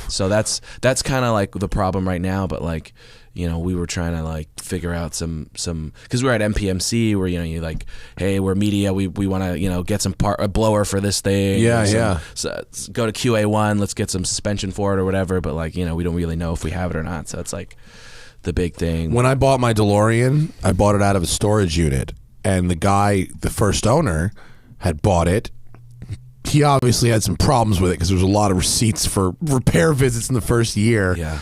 So that's kind of like the problem right now. But like, we were trying to like figure out some because we're at MPMC where you like, hey, we're media, we want to get some a blower for this thing. So go to QA1, let's get some suspension for it or whatever. But like we don't really know if we have it or not. So it's like the big thing. When I bought my DeLorean, I bought it out of a storage unit, and the first owner, had bought it. He obviously had some problems with it because there was a lot of receipts for repair visits in the first year. Yeah.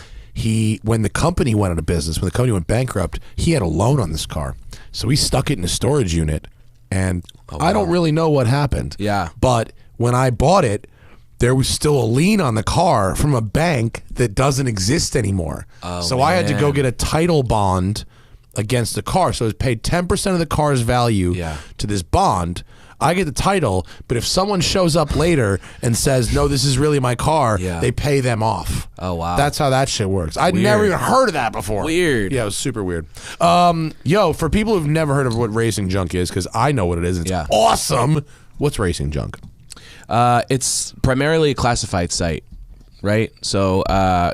When the company went out of business, when the company went bankrupt, he had a loan on this car, so he stuck it in a storage unit, and I don't really know what happened. Yeah. But when I bought it, there was still a lien on the car from a bank that doesn't exist anymore. So I had to go get a title bond against the car. So it was paid 10% of the car's value to this bond. I get the title, but if someone shows up later and says, no, this is really my car, they pay them off. Oh, wow. That's how that shit works. I'd never even heard of that before. Weird. Yeah, it was super weird. For people who've never heard of what Racing Junk is, because I know what it is, it's awesome. What's Racing Junk? It's primarily a classified site, right? So,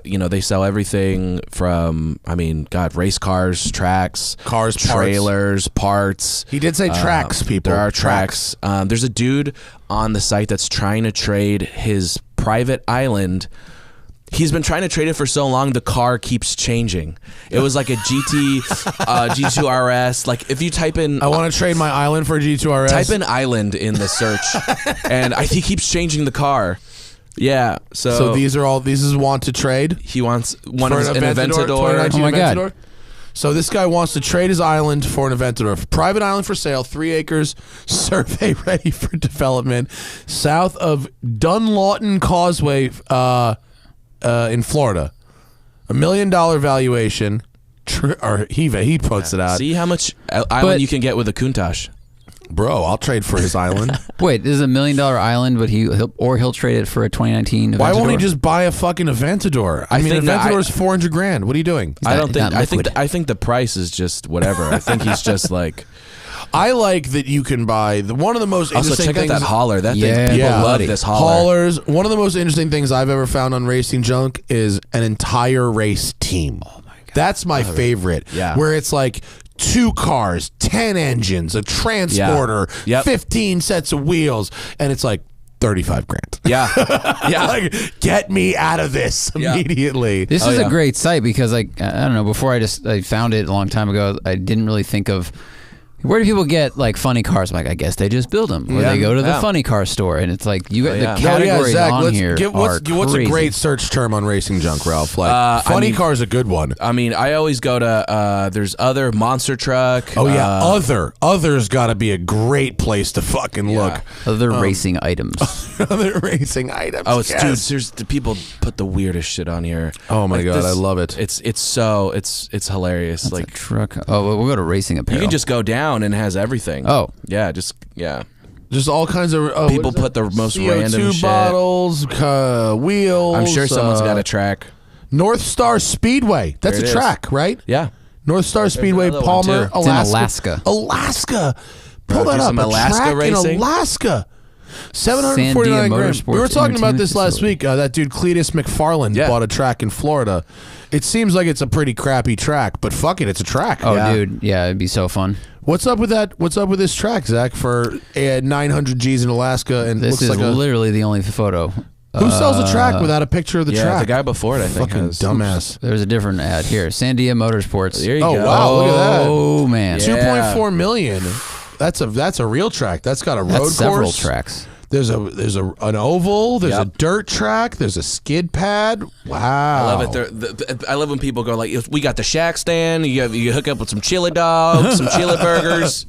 they sell everything from, race cars, tracks, trailers, parts. He did say tracks, people. There are tracks. There's a dude on the site that's trying to trade his private island. He's been trying to trade it for so long, the car keeps changing. It was like a G2 RS. Like if you type in, I want to trade my island for a G2 RS. Type in island in the search, and he keeps changing the car. Yeah. So these is want to trade. He wants an Aventador. Oh my God. So this guy wants to trade his island for an Aventador. Private island for sale, 3 acres, survey ready for development, south of Dunlawton Causeway, in Florida. $1 million valuation. He puts it out. See how much island you can get with a Countach. Bro, I'll trade for his island. Wait, this is $1 million island, but he'll trade it for a 2019 Aventador. Why won't he just buy a fucking Aventador? I mean, Aventador is $400,000. What are you doing? I think the price is just whatever. I think he's just like. I like that you can buy one of the most interesting check things. Out that hauler. That thing, people love this hauler. Haulers. One of the most interesting things I've ever found on Racing Junk is an entire race team. Oh my God, that's my favorite. Yeah, where it's like 2 cars, 10 engines, a transporter, 15 sets of wheels, and it's like $35,000. Yeah, yeah. Like, get me out of this immediately. This is a great site because, like, I don't know. Before I found it a long time ago, I didn't really think of. Where do people get like funny cars? Like, I guess they just build them, or they go to the funny car store, and it's like you got the categories on here. What's a great search term on Racing Junk, Ralph? Like funny car is a good one. I mean, I always go to there's other monster truck. Oh yeah, other's got to be a great place to fucking look. Other racing items. Other racing items. Oh, dude, the people put the weirdest shit on here. Oh my God, I love it. It's hilarious. That's like a truck. Oh, we'll go to racing apparel. You can just go down and it has everything. Oh yeah, just all kinds of people put the most CO2 random shit. Bottles, wheels. I'm sure someone's got a track. North Star Speedway. That's a track, right? Yeah. North Star Speedway, Palmer, Alaska. Alaska. Pull that up. Some Alaska track racing? in Alaska. $749 grand. We were talking about this last facility. week. That dude Cletus McFarland bought a track in Florida. It seems like it's a pretty crappy track, but fuck it, it's a track. Oh, dude, yeah, it'd be so fun. What's up with that? What's up with this track, Zach? For 900 G's in Alaska, and This looks is like literally the only photo. who sells a track without a picture of the track? the guy before it, I think. Fucking has. dumbass. There's a different ad here. Sandia Motorsports. There you Oh go. wow, look at that. Oh man, Yeah. 2.4 million. That's a real track. That's got a road that's several course. tracks. There's an oval. There's a dirt track. There's a skid pad. Wow, I love it. I love when people go like, "We got the shack stand. You hook up with some chili dogs, some chili burgers."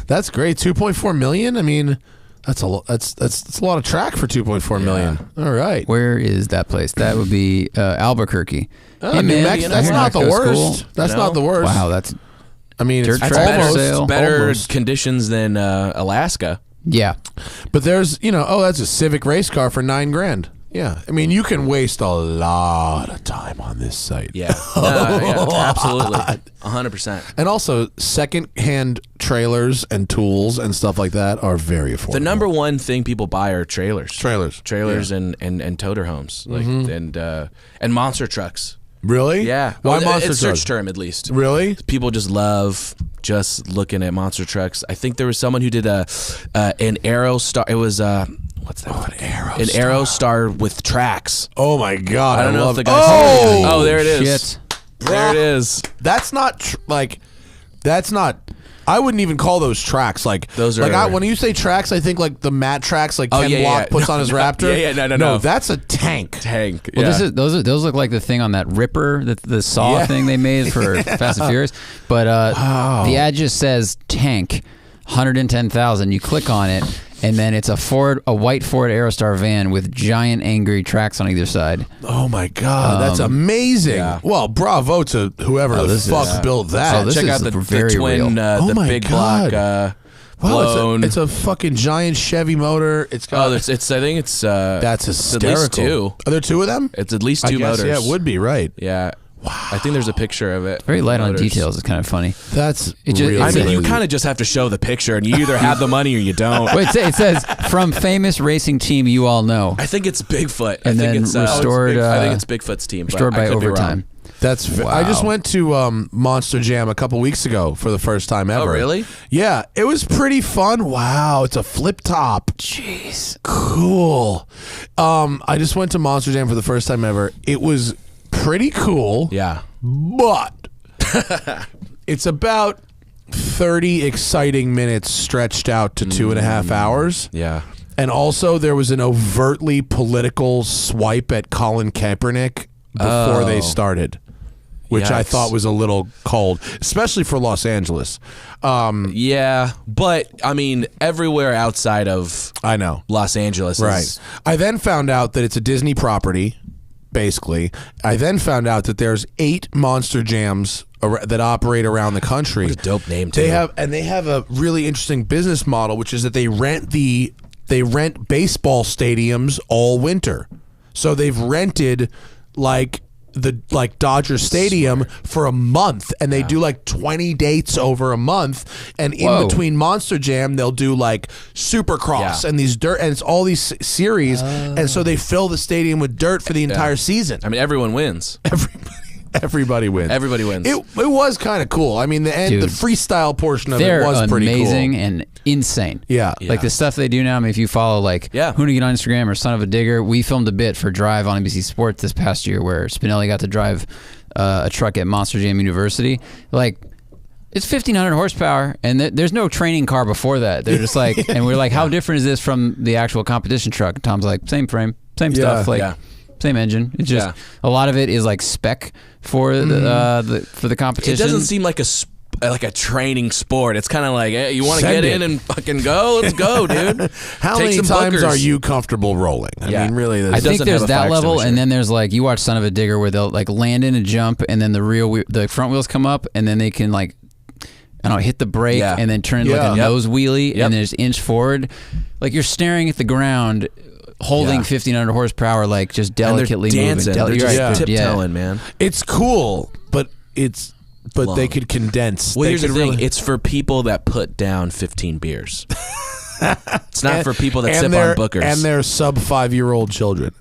That's great. 2.4 million. I mean, that's a lot of track for 2.4 million. All right. Where is that place? That would be Albuquerque. New Mexico. That's not the worst. That's not the worst. Wow, that's I mean, Dirt it's track almost sale. Better almost. conditions than Alaska. yeah. But there's, that's a Civic race car for $9 grand. Yeah, I mean, you can waste a lot of time on this site. Yeah, absolutely, 100%. And also, second-hand trailers and tools and stuff like that are very affordable. The number one thing people buy are trailers, and toter homes, like and monster trucks. Really? Yeah, Why Well, monster it's trucks? search term at least. Really? People just love just looking at monster trucks. I think there was someone who did an Aerostar. It was what's that? An Aerostar. An Aerostar with tracks. Oh my God! I don't know love if the guy. Oh, there it is. Shit. There it is. That's not that's not. I wouldn't even call those tracks. Like Those like are- when you say tracks, I think like the matte tracks, like Oh, Ken yeah, Block yeah. puts on his Raptor. Yeah, no. No, that's a tank. Tank. Well, yeah. those look like the thing on that Ripper, the saw Yeah. thing they made for Fast and Furious. But the ad just says tank, 110,000. You click on it, and then it's a white Ford Aerostar van with giant angry tracks on either side. Oh my God, that's amazing. yeah. Well, bravo to whoever the this fuck is- built that. this Check is out the very twin, real. Oh the my big God. block. Wow, blown. it's a fucking giant Chevy motor. It's got. I think it's that's it's hysterical. at least two. Are there two of them? It's at least I two guess, motors. Yeah, it would be right. Yeah. Wow. I think there's a picture of it. Very light on Motors. details. It's kind of funny. That's just- really I mean, you crazy. kind of just have to show the picture, and you either have the money or you don't. Wait, it says from famous racing team you all know. I think it's Bigfoot. And I think then it's restored, I think it's Bigfoot's team. Restored but I by could be wrong. overtime. That's. I just went to Monster Jam a couple weeks ago for the first time ever. Oh, really? Yeah, it was pretty fun. Wow, it's a flip top. Jeez, cool. I just went to Monster Jam for the first time ever. It was pretty cool. Yeah. But it's about 30 exciting minutes stretched out to 2.5 hours. Yeah. And also, there was an overtly political swipe at Colin Kaepernick before they started, which I Yikes. thought was a little cold, especially for Los Angeles. Yeah, but I mean, everywhere outside of I know. Los Angeles, Right. is, I then found out that it's a Disney property, basically. I then found out that there's 8 Monster Jams that operate around the country. What a dope name, too. They have a really interesting business model, which is that they rent baseball stadiums all winter. So they've rented like Dodger Stadium for a month, and they do like 20 dates over a month, and in between Monster Jam they'll do like Supercross and these dirt, and it's all these series, and so they fill the stadium with dirt for the entire season. I mean, everyone wins. Everybody wins. Everybody wins. It was kind of cool. I mean, the freestyle portion of They're it was pretty cool. amazing and insane. Yeah. Like the stuff they do now. I mean, if you follow like Hoonigan on Instagram or Son of a Digger, we filmed a bit for Drive on NBC Sports this past year where Spinelli got to drive a truck at Monster Jam University. Like, it's 1,500 horsepower, and there's no training car before that. They're just like, and we're like, how different is this from the actual competition truck? And Tom's like, same frame, same stuff. Like, same engine. It's just a lot of it is like spec for the competition. It doesn't seem like a training sport. It's kind of like, hey, you want to get in and fucking go? Let's go, dude. How Take many some times bookers. are you comfortable rolling? I mean, really, I think doesn't there's have a that fire level, extinguisher. and then there's like you watch Son of a Digger where they'll like land in a jump, and then the front wheels come up, and then they can like I don't know, hit the brake and then turn like a nose wheelie and then just inch forward. Like you're staring at the ground. Holding 1,500 horsepower, like just delicately and they're dancing. moving. They're just tiptoeing, man. It's cool, but they could condense. Well, They here's the could thing: really- it's for people that put down 15 beers. It's not for people that sip on bookers. And their sub 5-year-old children.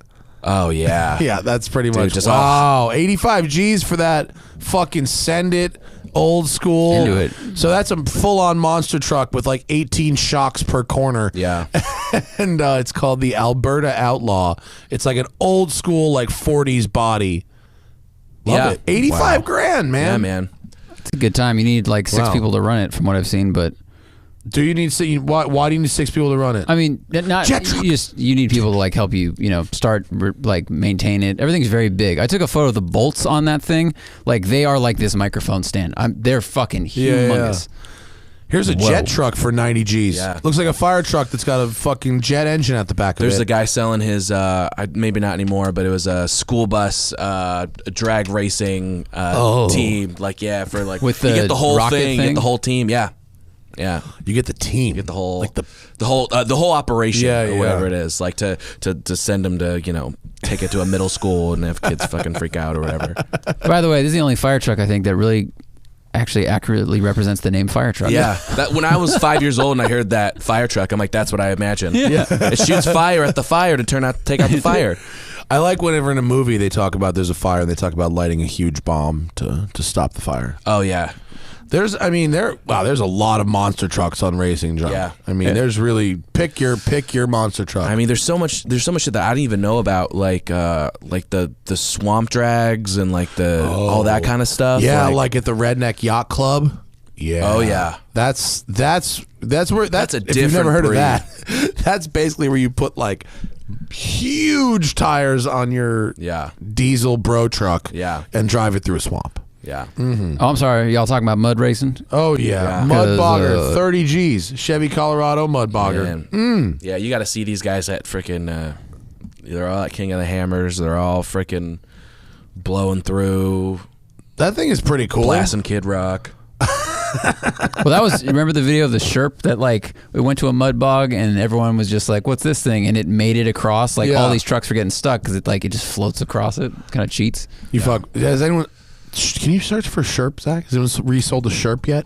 Oh, yeah. Yeah, that's pretty much. just wow, 85 G's for that fucking Send It old school. Into it. So that's a full-on monster truck with like 18 shocks per corner. Yeah. And it's called the Alberta Outlaw. It's like an old school like 40s body. Love it. 85 grand, man. Yeah, man. It's a good time. You need like 6 people to run it, from what I've seen. But do you need why do you need 6 people to run it? I mean, not you need people to like help you. Start like maintain it. Everything's very big. I took a photo of the bolts on that thing. Like they are like this microphone stand. They're fucking humongous. Yeah. Here's a jet truck for 90 G's. Yeah. Looks like a fire truck that's got a fucking jet engine at the back of it. There's a guy selling his, maybe not anymore, but it was a school bus drag racing team. Like, yeah, for like, with you get the whole thing, you get the whole team. Yeah. Yeah. You get the team. You get the whole, like the whole operation or whatever it is. Like to send them to, take it to a middle school and have kids fucking freak out or whatever. By the way, this is the only fire truck I think that really actually accurately represents the name fire truck. Yeah, that when I was 5 years old and I heard that fire truck, I'm like, that's what I imagine. Yeah. It shoots fire at the fire to take out the fire. I like whenever in a movie they talk about there's a fire and they talk about lighting a huge bomb to stop the fire. Oh yeah. There's a lot of monster trucks on Racing Jump. Yeah. I mean, there's really pick your monster truck. I mean, there's so much shit that I didn't even know about, like the swamp drags and like all that kind of stuff. Yeah, like at the Redneck Yacht Club. Yeah. Oh yeah. That's where that's a if you've never heard breed. of that. That's basically where you put like huge tires on your diesel bro truck and drive it through a swamp. Yeah. Mm-hmm. Oh, I'm sorry. Y'all talking about mud racing? Oh yeah. Mud bogger, 30 G's, Chevy Colorado mud bogger. Yeah, you got to see these guys at freaking. They're all at King of the Hammers. They're all freaking blowing through. That thing is pretty cool. Blasting Kid Rock. Well, remember the video of the Sherp that like we went to a mud bog and everyone was just like, "What's this thing?" And it made it across. Like all these trucks were getting stuck because it just floats across it. Kind of cheats. Has anyone? Can you search for Sherp, Zach? Has anyone resold a Sherp yet?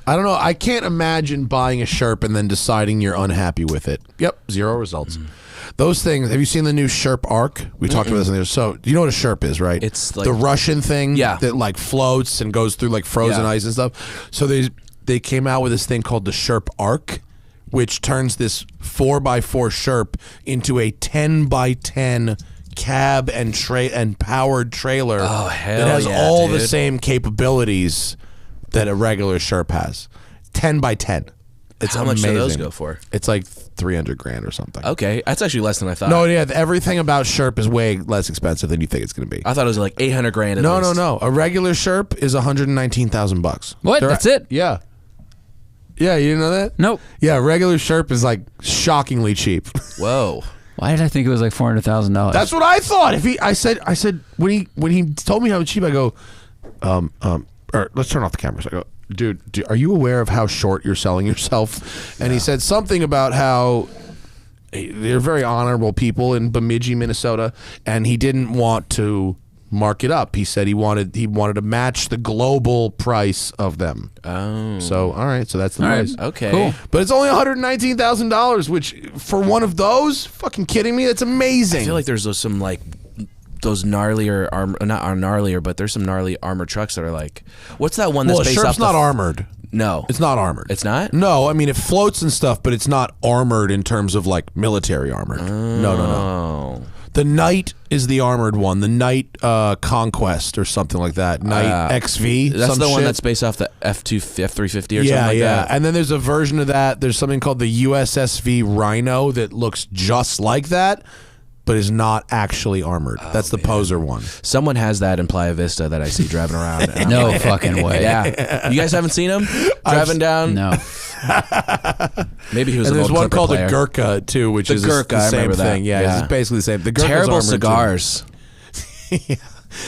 I don't know. I can't imagine buying a Sherp and then deciding you're unhappy with it. Yep, 0 results. Those things. Have you seen the new Sherp Arc? We talked about this in there. So you know what a Sherp is, right? It's like the Russian thing that like floats and goes through like frozen ice and stuff. So they came out with this thing called the Sherp Arc, which turns this 4x4 Sherp into a 10x10 cab and powered trailer that has all the same capabilities that a regular Sherp has. 10x10. It's How much do those go for? It's like 300 grand or something. Okay, that's actually less than I thought. No, yeah, everything about Sherp is way less expensive than you think it's going to be. I thought it was like 800 grand. At least. No. A regular Sherp is $119,000. What? That's it? Yeah. Yeah, you didn't know that? Nope. Yeah, regular Sherp is like shockingly cheap. Whoa. Why did I think it was like $400,000? That's what I thought. I said when he told me how cheap, I go, or let's turn off the cameras. I go, dude, are you aware of how short you're selling yourself? And he said something about how they're very honorable people in Bemidji, Minnesota, and he didn't want to mark it up. He said he wanted to match the global price of them. Oh. So all right, so that's the price. Right. Okay. Cool. But it's only $119,000, which for one of those, fucking kidding me? That's amazing. I feel like there's some like those gnarlier gnarlier, but there's some gnarly armored trucks that are like, what's that one that's based Sherp's off not armored. No. It's not armored. It's not? No, I mean it floats and stuff, but it's not armored in terms of like military armored. No. The Knight is the armored one. The Knight Conquest or something like that. Knight XV. That's the one that's based off the F350 or something like that. And then there's a version of that. There's something called the USSV Rhino that looks just like that, but is not actually armored. That's the poser one. Someone has that in Playa Vista that I see driving around. No fucking way. Yeah. You guys haven't seen him driving down? No. Maybe he was. And an there's old one Clipper called player. a Gurkha too, which the is Gurkha, the same I remember thing. that. Yeah, it's basically the same. The Gurkha's terrible armored cigars.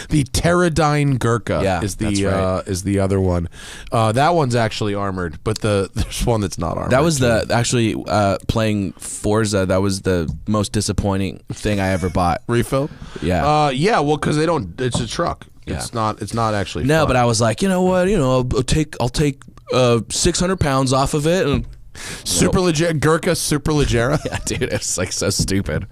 The Pterodyne Gurkha is that's the other one. That one's actually armored, but there's one that's not armored. That was playing Forza. That was the most disappointing thing I ever bought. refill. Yeah. Yeah. Well, because they don't. It's a truck. Yeah. It's not actually. No, fun. but I was like, you know what? I'll take 600 pounds off of it and Superleggera, Gurkha Superleggera. Yeah, dude, it's like so stupid.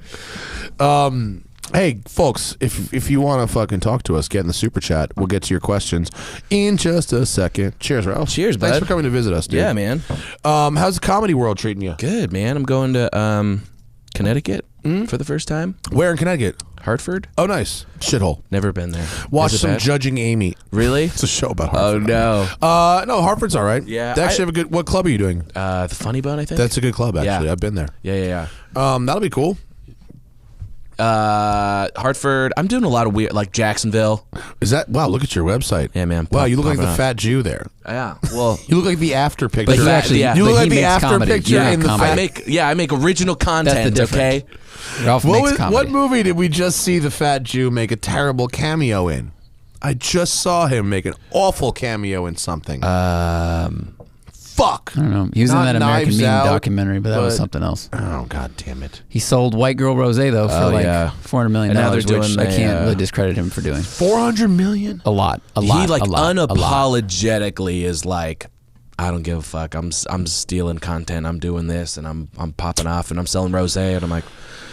Hey, folks, if you want to fucking talk to us, get in the super chat. We'll get to your questions in just a second. Cheers, Ralph. Cheers, bud. Thanks for coming to visit us, dude. Yeah, man. How's the comedy world treating you? Good, man. I'm going to Connecticut for the first time. Where in Connecticut? Hartford. Oh, nice. Shithole. Never been there. Watch Is it some bad? Judging Amy. Really? It's a show about Oh Hartford. no. No, Hartford's all right. Yeah, They actually have a good. What club are you doing? The Funny Bone, I think. That's a good club, actually. Yeah. I've been there. Yeah. That'll be cool. Hartford. I'm doing a lot of weird, like Jacksonville. Is that wow? Look at your website. Yeah, man. Wow, you look like the Popping up. fat Jew there. Yeah. Well, You look like the after picture. But he actually, yeah. You but look he like the makes after comedy. picture Yeah, in the comedy. fat. I make original content. difference. Okay. Ralph makes comedy. What movie did we just see the fat Jew make a terrible cameo in? I just saw him make an awful cameo in something. Fuck. I don't know. He was Not in that American Knives Meme Out, documentary, but that was but- something else. Oh, god damn it. He sold White Girl Rosé though for Oh, yeah. $400 million, And now they're which doing I can't a, really discredit him for doing. 400 million? A lot. He like a lot. unapologetically is like, I don't give a fuck. I'm stealing content. I'm doing this, and I'm popping off, and I'm selling rosé, and I'm like,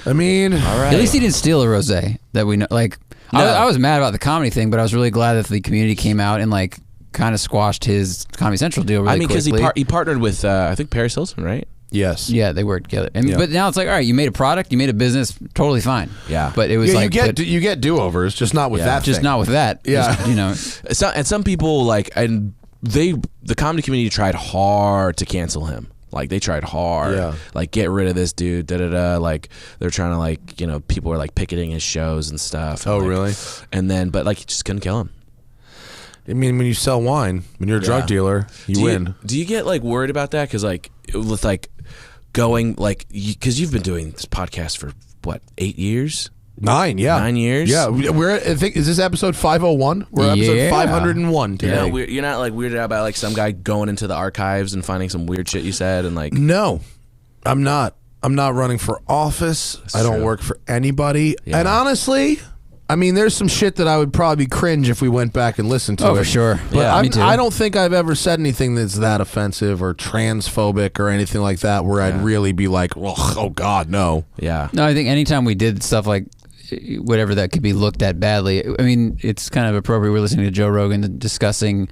I mean, all right. At least he didn't steal a rosé that we know. Like, No. I was mad about the comedy thing, but I was really glad that the community came out and like kind of squashed his Comedy Central deal really I mean, because quickly. he partnered with I think Paris Hilton, right? yes. Yeah, they worked together. And, Yeah. But now it's like, all right, you made a product, you made a business, totally fine. Yeah. But it was Yeah, like, you get do-overs, just not with that just thing. not with that. Yeah. Just, you know, And some people like, and the comedy community tried hard to cancel him. Like they tried hard, Yeah. like get rid of this dude. Da da da. Like they're trying to like people were like picketing his shows and stuff. And, Oh, like, really? And then, but like you just couldn't kill him. I mean, when you sell wine, when you're a drug dealer, you win. Do you get like worried about that? Because like with like going like because you've been doing this podcast for what 8 years? 9, yeah. 9 years? Yeah, we're. I think is this episode 501? We're episode Yeah. 501 today. You're not like weirded out about like some guy going into the archives and finding some weird shit you said and like No, I'm not. I'm not running for office. I don't true. work for anybody. Yeah. And honestly, I mean, there's some shit that I would probably cringe if we went back and listened to Oh, it. for sure. But Yeah, me too. I don't think I've ever said anything that's that offensive or transphobic or anything like that where I'd really be like, oh God, no. yeah. no, I think anytime we did stuff like whatever that could be looked at badly, I mean, it's kind of appropriate. We're listening to Joe Rogan discussing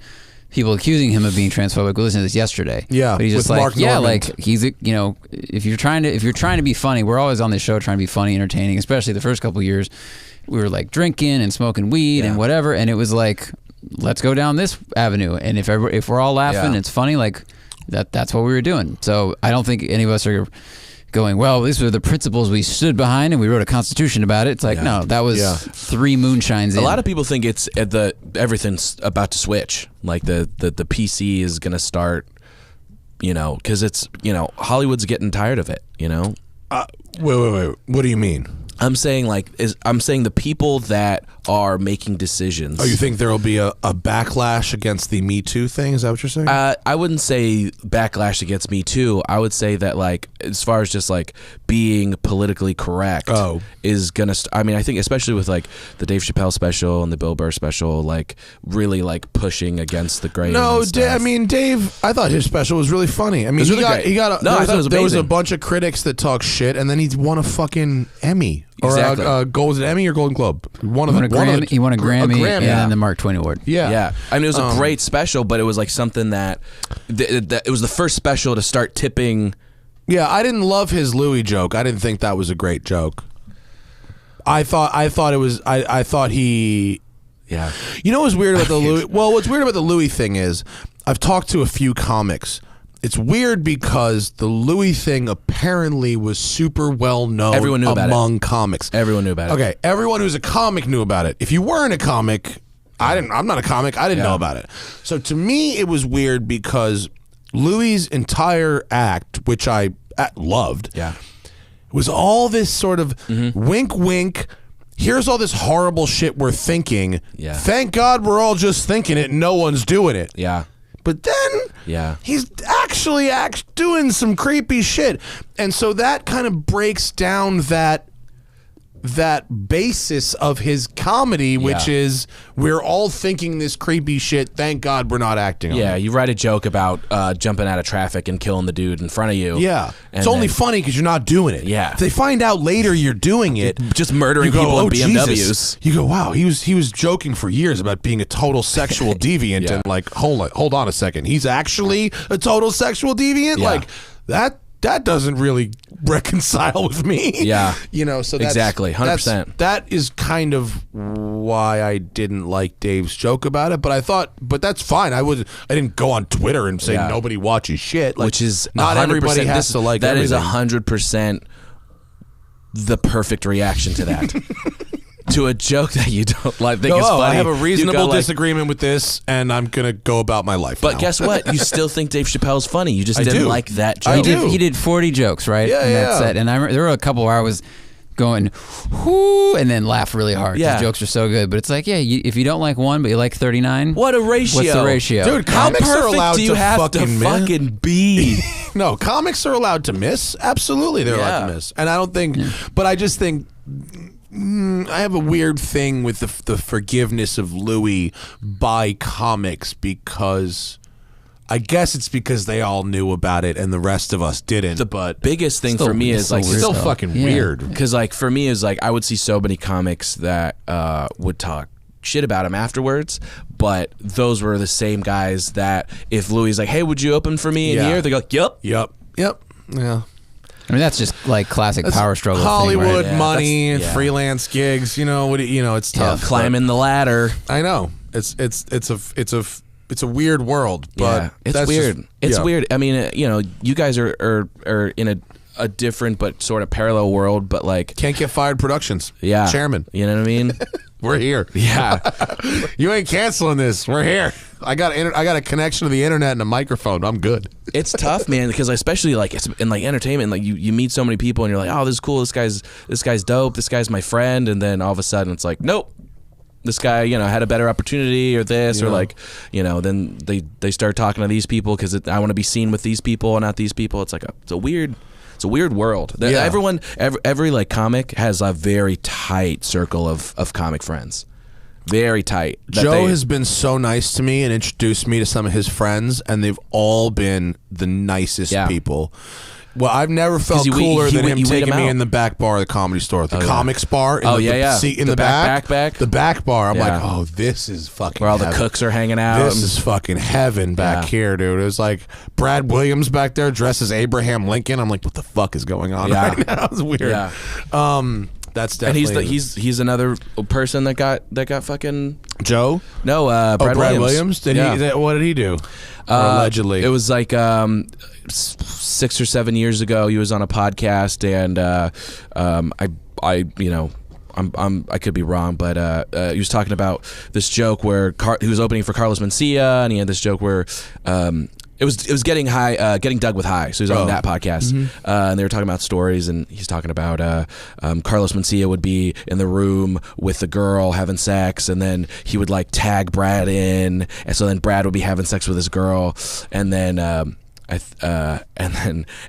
people accusing him of being transphobic. We listened to this yesterday. Yeah, but he's just with like, Mark yeah, Normand. like he's if you're trying to be funny, we're always on this show trying to be funny, entertaining. Especially the first couple of years, we were like drinking and smoking weed and whatever, and it was like, let's go down this avenue, and if we're all laughing, it's funny, like that's what we were doing. So I don't think any of us are going, well, these were the principles we stood behind and we wrote a constitution about it. It's like, no, that was 3 moonshines in. A lot of people think it's everything's about to switch. Like the PC is gonna start, because it's Hollywood's getting tired of it. Wait. What do you mean? I'm saying the people that are making decisions. Oh, you think there will be a backlash against the Me Too thing? Is that what you're saying? I wouldn't say backlash against Me Too. I would say that like as far as just like being politically correct is gonna. I mean, I think especially with like the Dave Chappelle special and the Bill Burr special, like really like pushing against the grain. No, and stuff. I mean, Dave, I thought his special was really funny. I mean, was really great. he got. No, I thought it was there was a amazing. bunch of critics that talk shit, and then he won a fucking Emmy. Exactly. Or was it Emmy or Golden Globe? he won a Grammy and then the Mark Twain Award. Yeah. Yeah, I mean it was a great special, but it was like something that it was the first special to start tipping. Yeah, I didn't love his Louis joke. I didn't think that was a great joke. I thought it was. I thought he. Yeah, You know what's weird about the Louis? Well, what's weird about the Louis thing is, I've talked to a few comics. It's weird because the Louis thing apparently was super well known Everyone knew about it. among comics. everyone knew about it. Okay, everyone who's a comic knew about it. If you weren't a comic, I'm not a comic. I didn't know about it. So to me, it was weird because Louis' entire act, which I loved, was all this sort of wink, wink. Here's all this horrible shit we're thinking. Yeah. Thank God we're all just thinking it and no one's doing it. Yeah. But then he's actually doing some creepy shit. And so that kind of breaks down that that basis of his comedy, which is we're all thinking this creepy shit. Thank God we're not acting on it. You write a joke about jumping out of traffic and killing the dude in front of you. Yeah. It's only funny because you're not doing it. Yeah. If they find out later you're doing it, just murdering people in BMWs. Jesus. You go, wow, he was joking for years about being a total sexual deviant, and like, hold on a second, he's actually a total sexual deviant. Like that doesn't really reconcile with me. Yeah. So that's, exactly, 100%. That is kind of why I didn't like Dave's joke about it. But that's fine. I didn't go on Twitter and say nobody watches shit. Like, which is not everybody has to like that everything. is 100% the perfect reaction to that. To a joke that you don't like, think is funny. I have a reasonable like, disagreement with this, and I'm gonna go about my life. But now. guess what? You still think Dave Chappelle's funny. You just didn't like that joke. He did 40 jokes, right? Yeah, and that's it. And I remember there were a couple where I was going, whoo, and then laugh really hard. Yeah. The jokes are so good. But it's like, if you don't like one, but you like 39, what a ratio! What's the ratio? Dude, comics are allowed do you to have to fucking be? No, comics are allowed to miss. Absolutely, they're allowed to miss. And I don't think, but I just think. I have a weird thing with the forgiveness of Louis by comics, because I guess it's because they all knew about it and the rest of us didn't. But biggest thing for me is like it's still fucking weird. Because like for me is like I would see so many comics that would talk shit about him afterwards, but those were the same guys that if Louis is like, hey, would you open for me in here? They go, yep. Yeah. I mean, that's just like classic power struggle. Hollywood thing, right? money and freelance gigs. It's tough. Climbing the ladder. I know. It's a weird world, but it's weird. It's weird. I mean, you guys are in a different but sort of parallel world, but like Can't Get Fired Productions. Chairman. You know what I mean? We're here. Yeah. You ain't canceling this. We're here. I got a connection to the internet and a microphone. I'm good. It's tough, man, because especially like it's in like entertainment, like you meet so many people and you're like, oh, this is cool. This guy's dope. This guy's my friend, and then all of a sudden it's like, nope. This guy, had a better opportunity or this or like, then they start talking to these people because I want to be seen with these people and not these people. It's like it's a weird world. Every like comic has a very tight circle of comic friends. Very tight. Joe has been so nice to me and introduced me to some of his friends, and they've all been the nicest people. Well, I've never felt cooler than him taking me in the back bar of the Comedy Store, the comics bar. In the seat in the back. The back bar. I'm like, oh, this is fucking where all heaven. the cooks are hanging out. This is fucking heaven back here, dude. It was like Brad Williams back there dressed as Abraham Lincoln. I'm like, what the fuck is going on right now? It was weird. Yeah. That's definitely. And he's another person that got fucking Joe. No, Brad Williams. Did he? What did he do? Allegedly, it was like 6 or 7 years ago. He was on a podcast, and I could be wrong, but he was talking about this joke where he was opening for Carlos Mencia, and he had this joke where. It was getting high, getting dug with high. So he was on that podcast, and they were talking about stories. And he's talking about Carlos Mencia would be in the room with the girl having sex, and then he would like tag Brad in, and so then Brad would be having sex with his girl, and then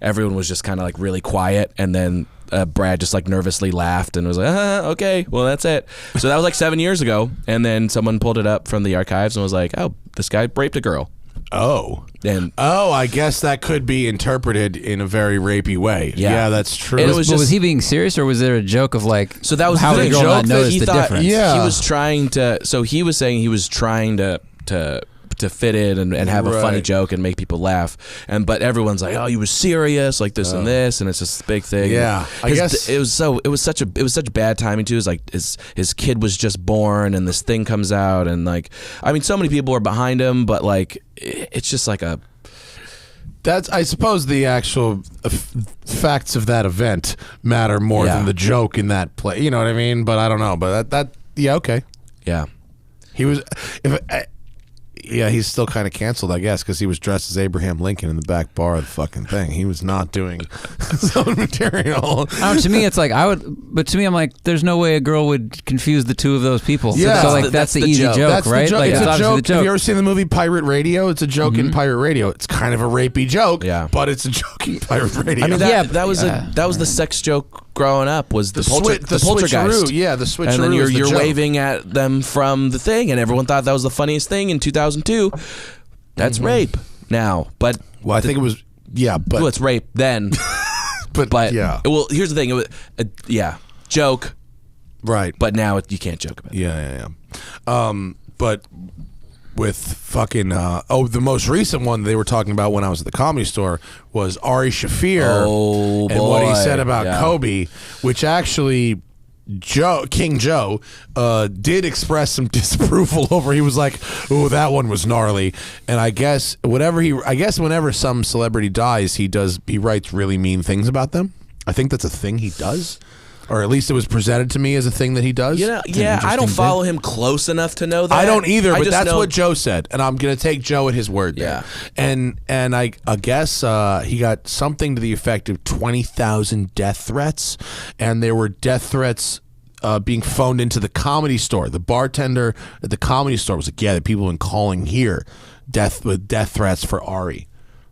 everyone was just kind of like really quiet, and then Brad just like nervously laughed and was like, okay, well that's it. So that was like 7 years ago, and then someone pulled it up from the archives and was like, oh, this guy raped a girl. I guess that could be interpreted in a very rapey way. Yeah, that's true. Was he being serious, or was there a joke of like? So that was how the the girl joke not noticed he the thought, difference? Yeah, he was trying to. So he was saying he was trying to fit in and have a funny joke and make people laugh, but everyone's like, oh, he was serious, like this and this, and it's just a big thing. Yeah, I guess it was such bad timing too. It was like his kid was just born, and this thing comes out, and like, I mean, so many people are behind him, but like, it's just like a. That's, I suppose, the actual facts of that event matter more than the joke in that play. You know what I mean? But I don't know. But that okay. Yeah, he was. Yeah, he's still kind of canceled, I guess, because he was dressed as Abraham Lincoln in the back bar of the fucking thing. He was not doing his own material. To me, it's like but to me, I'm like, there's no way a girl would confuse the two of those people. Yeah, so like that's the easy joke, right? Like, it's a joke. the joke. Have you ever seen the movie Pirate Radio? It's a joke in Pirate Radio. It's kind of a rapey joke, but it's a joke in Pirate Radio. I mean, that was the sex joke growing up was the poltergeist. Switcheroo. Yeah, the switcheroo. And then is the you're joke. waving at them from the thing, and everyone thought that was the funniest thing in 2002. That's rape now, but Well, I think it was. Yeah, but well, it's rape then. but yeah, Well, here's the thing. It was joke, right. but now you can't joke about it. Yeah. But with fucking the most recent one they were talking about when I was at the Comedy Store was Ari Shaffir and what he said about Kobe, which actually King Joe did express some disapproval over. He was like, "Oh, that one was gnarly." And I guess whenever some celebrity dies, he writes really mean things about them. I think that's a thing he does. Or at least it was presented to me as a thing that he does. I don't follow him close enough to know that. I don't either, but that's know what Joe said, and I'm going to take Joe at his word there. And I guess he got something to the effect of 20,000 death threats, and there were death threats being phoned into the Comedy Store. The bartender at the Comedy Store was like, "Yeah, the people have been calling here with death threats for Ari."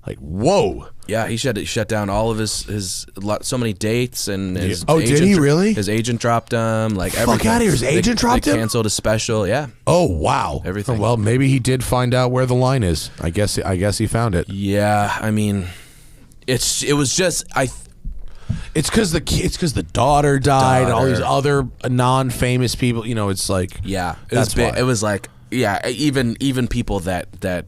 Like, whoa. Yeah, he shut down all of his so many dates and his did he really? His agent dropped him. Like everything. Fuck out of here! His agent dropped him. Canceled a special. Yeah. Oh wow! Everything. Well, maybe he did find out where the line is. I guess he found it. Yeah, I mean, It's because the daughter died and all these other non-famous people. You know, it's like it was like even people that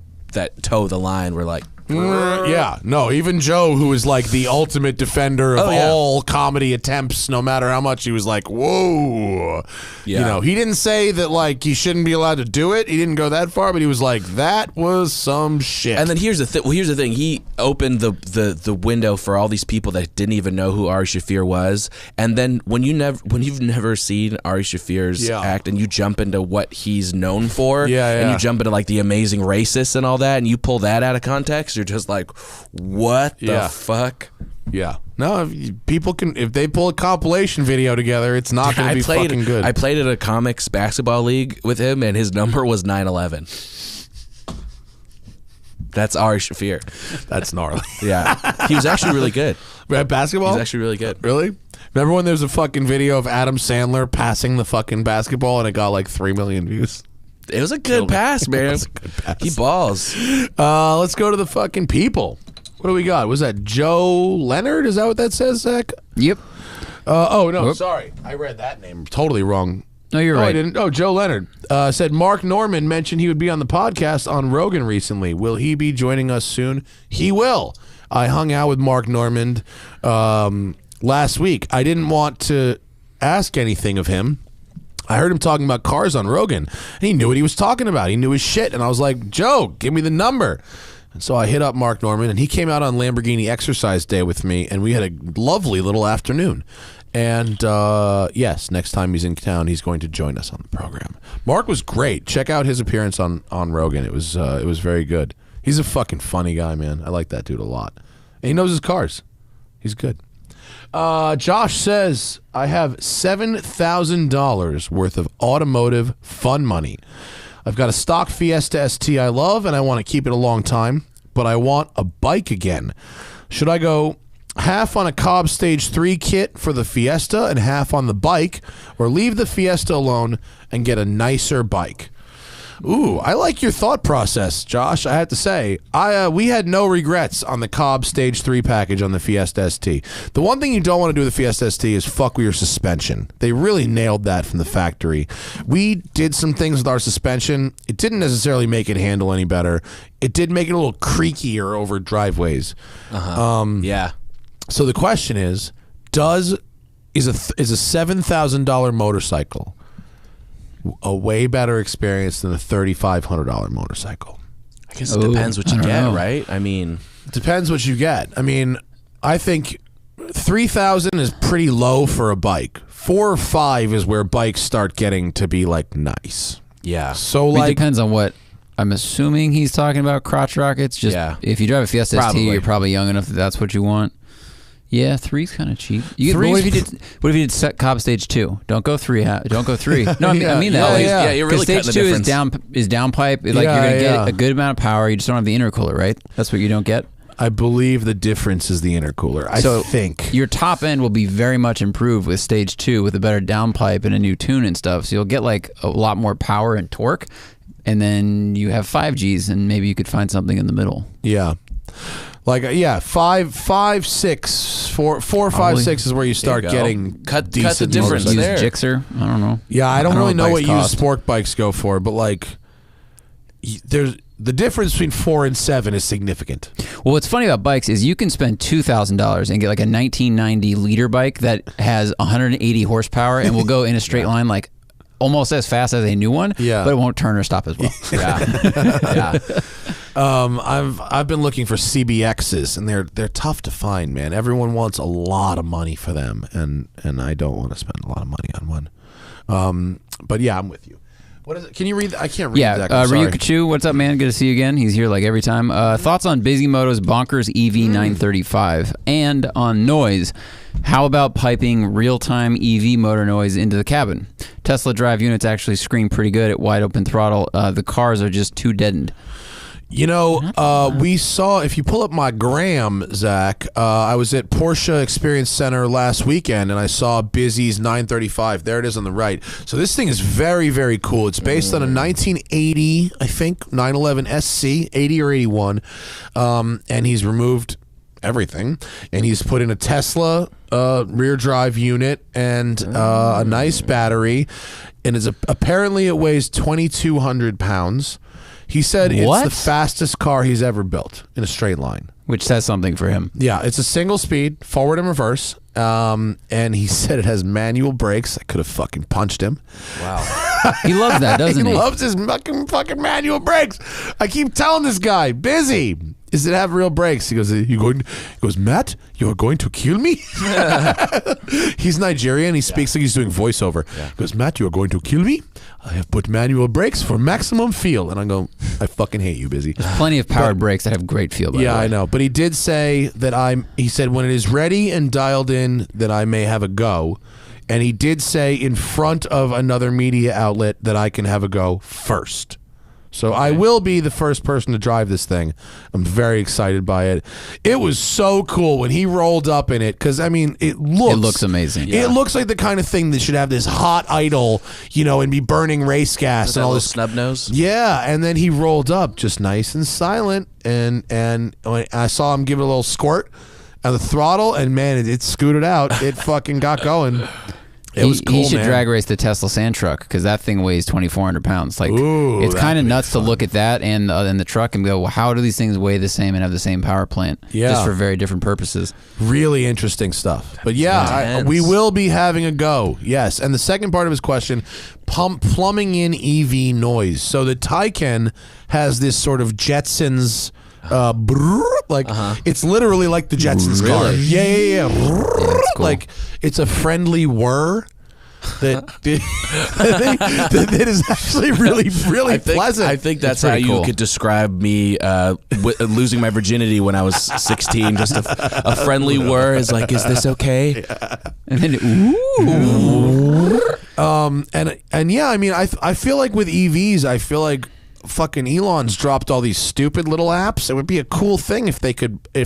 toe the line were like. Even Joe, who is like the ultimate defender of all comedy attempts, no matter how much he was like, whoa. You know, he didn't say that like he shouldn't be allowed to do it. He didn't go that far, but he was like, that was some shit. And then here's the thing. He opened the window for all these people that didn't even know who Ari Shaffir was. And then when you've never seen Ari Shaffir's act and you jump into what he's known for, and you jump into like the amazing racist and all that, and you pull that out of context, you're just like, what the fuck? Yeah. No, people can, if they pull a compilation video together, it's not going to be fucking good. I played at a comics basketball league with him, and his number was 911. That's Ari Shaffir. That's gnarly. Yeah. He was actually really good. At basketball? He's actually really good. Really? Remember when there was a fucking video of Adam Sandler passing the fucking basketball and it got like 3 million views? It was a good pass, man. He balls. Let's go to the fucking people. What do we got? Was that Joe Leonard? Is that what that says, Zach? Yep. Sorry. I read that name totally wrong. No, you're right. I didn't. Oh, Joe Leonard said Mark Norman mentioned he would be on the podcast on Rogan recently. Will he be joining us soon? He will. I hung out with Mark Norman last week. I didn't want to ask anything of him. I heard him talking about cars on Rogan, and he knew what he was talking about. He knew his shit, and I was like, Joe, give me the number. And so I hit up Mark Norman, and he came out on Lamborghini Exercise Day with me, and we had a lovely little afternoon. And yes, next time he's in town, he's going to join us on the program. Mark was great. Check out his appearance on Rogan. It was very good. He's a fucking funny guy, man. I like that dude a lot. And he knows his cars. He's good. Josh says, I have $7,000 worth of automotive fun money. I've got a stock Fiesta ST I love, and I want to keep it a long time, but I want a bike again. Should I go half on a Cobb Stage 3 kit for the Fiesta and half on the bike, or leave the Fiesta alone and get a nicer bike? Ooh, I like your thought process, Josh. I have to say, we had no regrets on the Cobb Stage 3 package on the Fiesta ST. The one thing you don't want to do with the Fiesta ST is fuck with your suspension. They really nailed that from the factory. We did some things with our suspension. It didn't necessarily make it handle any better. It did make it a little creakier over driveways. Yeah. So the question is a $7,000 motorcycle a way better experience than a $3,500 motorcycle? I guess it depends what you get, right? I mean, it depends what you get. I mean, I think 3,000 is pretty low for a bike. 4 or 5 is where bikes start getting to be like nice. Yeah. So it depends on what. I'm assuming he's talking about crotch rockets. Just if you drive a Fiesta ST, you're probably young enough that that's what you want. Yeah, 3's kind of cheap. What if you did set Cobb Stage 2? Don't go 3. Don't go 3. No, I mean that. Yeah, you're really Stage 2 is downpipe. Like you're gonna get a good amount of power. You just don't have the intercooler, right? That's what you don't get. I believe the difference is the intercooler. I think your top end will be very much improved with stage 2 with a better downpipe and a new tune and stuff. So you'll get like a lot more power and torque, and then you have 5Gs, and maybe you could find something in the middle. Yeah. Like 4, 5, 6 is where you start getting cut the decent difference motorcycles. there. Use Gixxer? I don't know. Yeah, I don't really know what bikes used sport bikes go for, but like there's the difference between 4 and 7 is significant. Well, what's funny about bikes is you can spend $2,000 and get like a 1990 liter bike that has 180 horsepower and will go in a straight line like almost as fast as a new one, but it won't turn or stop as well. Yeah. I've been looking for CBXs, and they're tough to find, man. Everyone wants a lot of money for them, and I don't want to spend a lot of money on one. But yeah, I'm with you. What is it? Can you read? I can't read that. Ryu Kachu, what's up, man? Good to see you again. He's here like every time. Thoughts on Bisimoto's Bonkers EV935 and on noise. How about piping real-time EV motor noise into the cabin? Tesla drive units actually scream pretty good at wide open throttle. The cars are just too deadened. You know, we saw, if you pull up my gram, Zach, I was at Porsche Experience Center last weekend, and I saw Busy's 935. There it is on the right. So this thing is very, very cool. It's based on a 1980, I think, 911 SC, 80 or 81, and he's removed everything, and he's put in a Tesla rear drive unit and a nice battery, and apparently it weighs 2,200 pounds. He said it's the fastest car he's ever built in a straight line. Which says something for him. Yeah, it's a single speed, forward and reverse. And he said it has manual brakes. I could have fucking punched him. Wow. He loves that, doesn't he? He loves his fucking manual brakes. I keep telling this guy, Busy, does it have real brakes? He goes, Matt, you're going to kill me? He's Nigerian. He speaks like he's doing voiceover. Yeah. He goes, Matt, you're going to kill me? I have put manual brakes for maximum feel. And I go, I fucking hate you, Busy. There's plenty of powered brakes that have great feel, by the way. I know. But he did say that he said when it is ready and dialed in that I may have a go. And he did say in front of another media outlet that I can have a go first. So I will be the first person to drive this thing. I'm very excited by it. It was so cool when he rolled up in it, because, I mean, it looks amazing. It looks like the kind of thing that should have this hot idle, and be burning race gas and all this snub nose. Yeah, and then he rolled up just nice and silent, and when I saw him give it a little squirt at the throttle, and man, it scooted out. It fucking got going. It was cool, he should man. drag race the Tesla Sand Truck, because that thing weighs 2,400 pounds. Like, Ooh, it's kind of nuts to look at that and the truck and go, well, how do these things weigh the same and have the same power plant? Yeah. Just for very different purposes. Really interesting stuff. But yeah, we will be having a go. Yes. And the second part of his question, plumbing in EV noise. So the Taycan has this sort of Jetsons it's literally like the Jetsons car. Yeah. It's cool. Like it's a friendly whir that is actually really pleasant. I think that's how you could describe me losing my virginity when I was 16. Just a friendly whir is like, is this okay? And then ooh. And yeah, I mean, I feel like with EVs, I feel like fucking Elon's dropped all these stupid little apps. It would be a cool thing if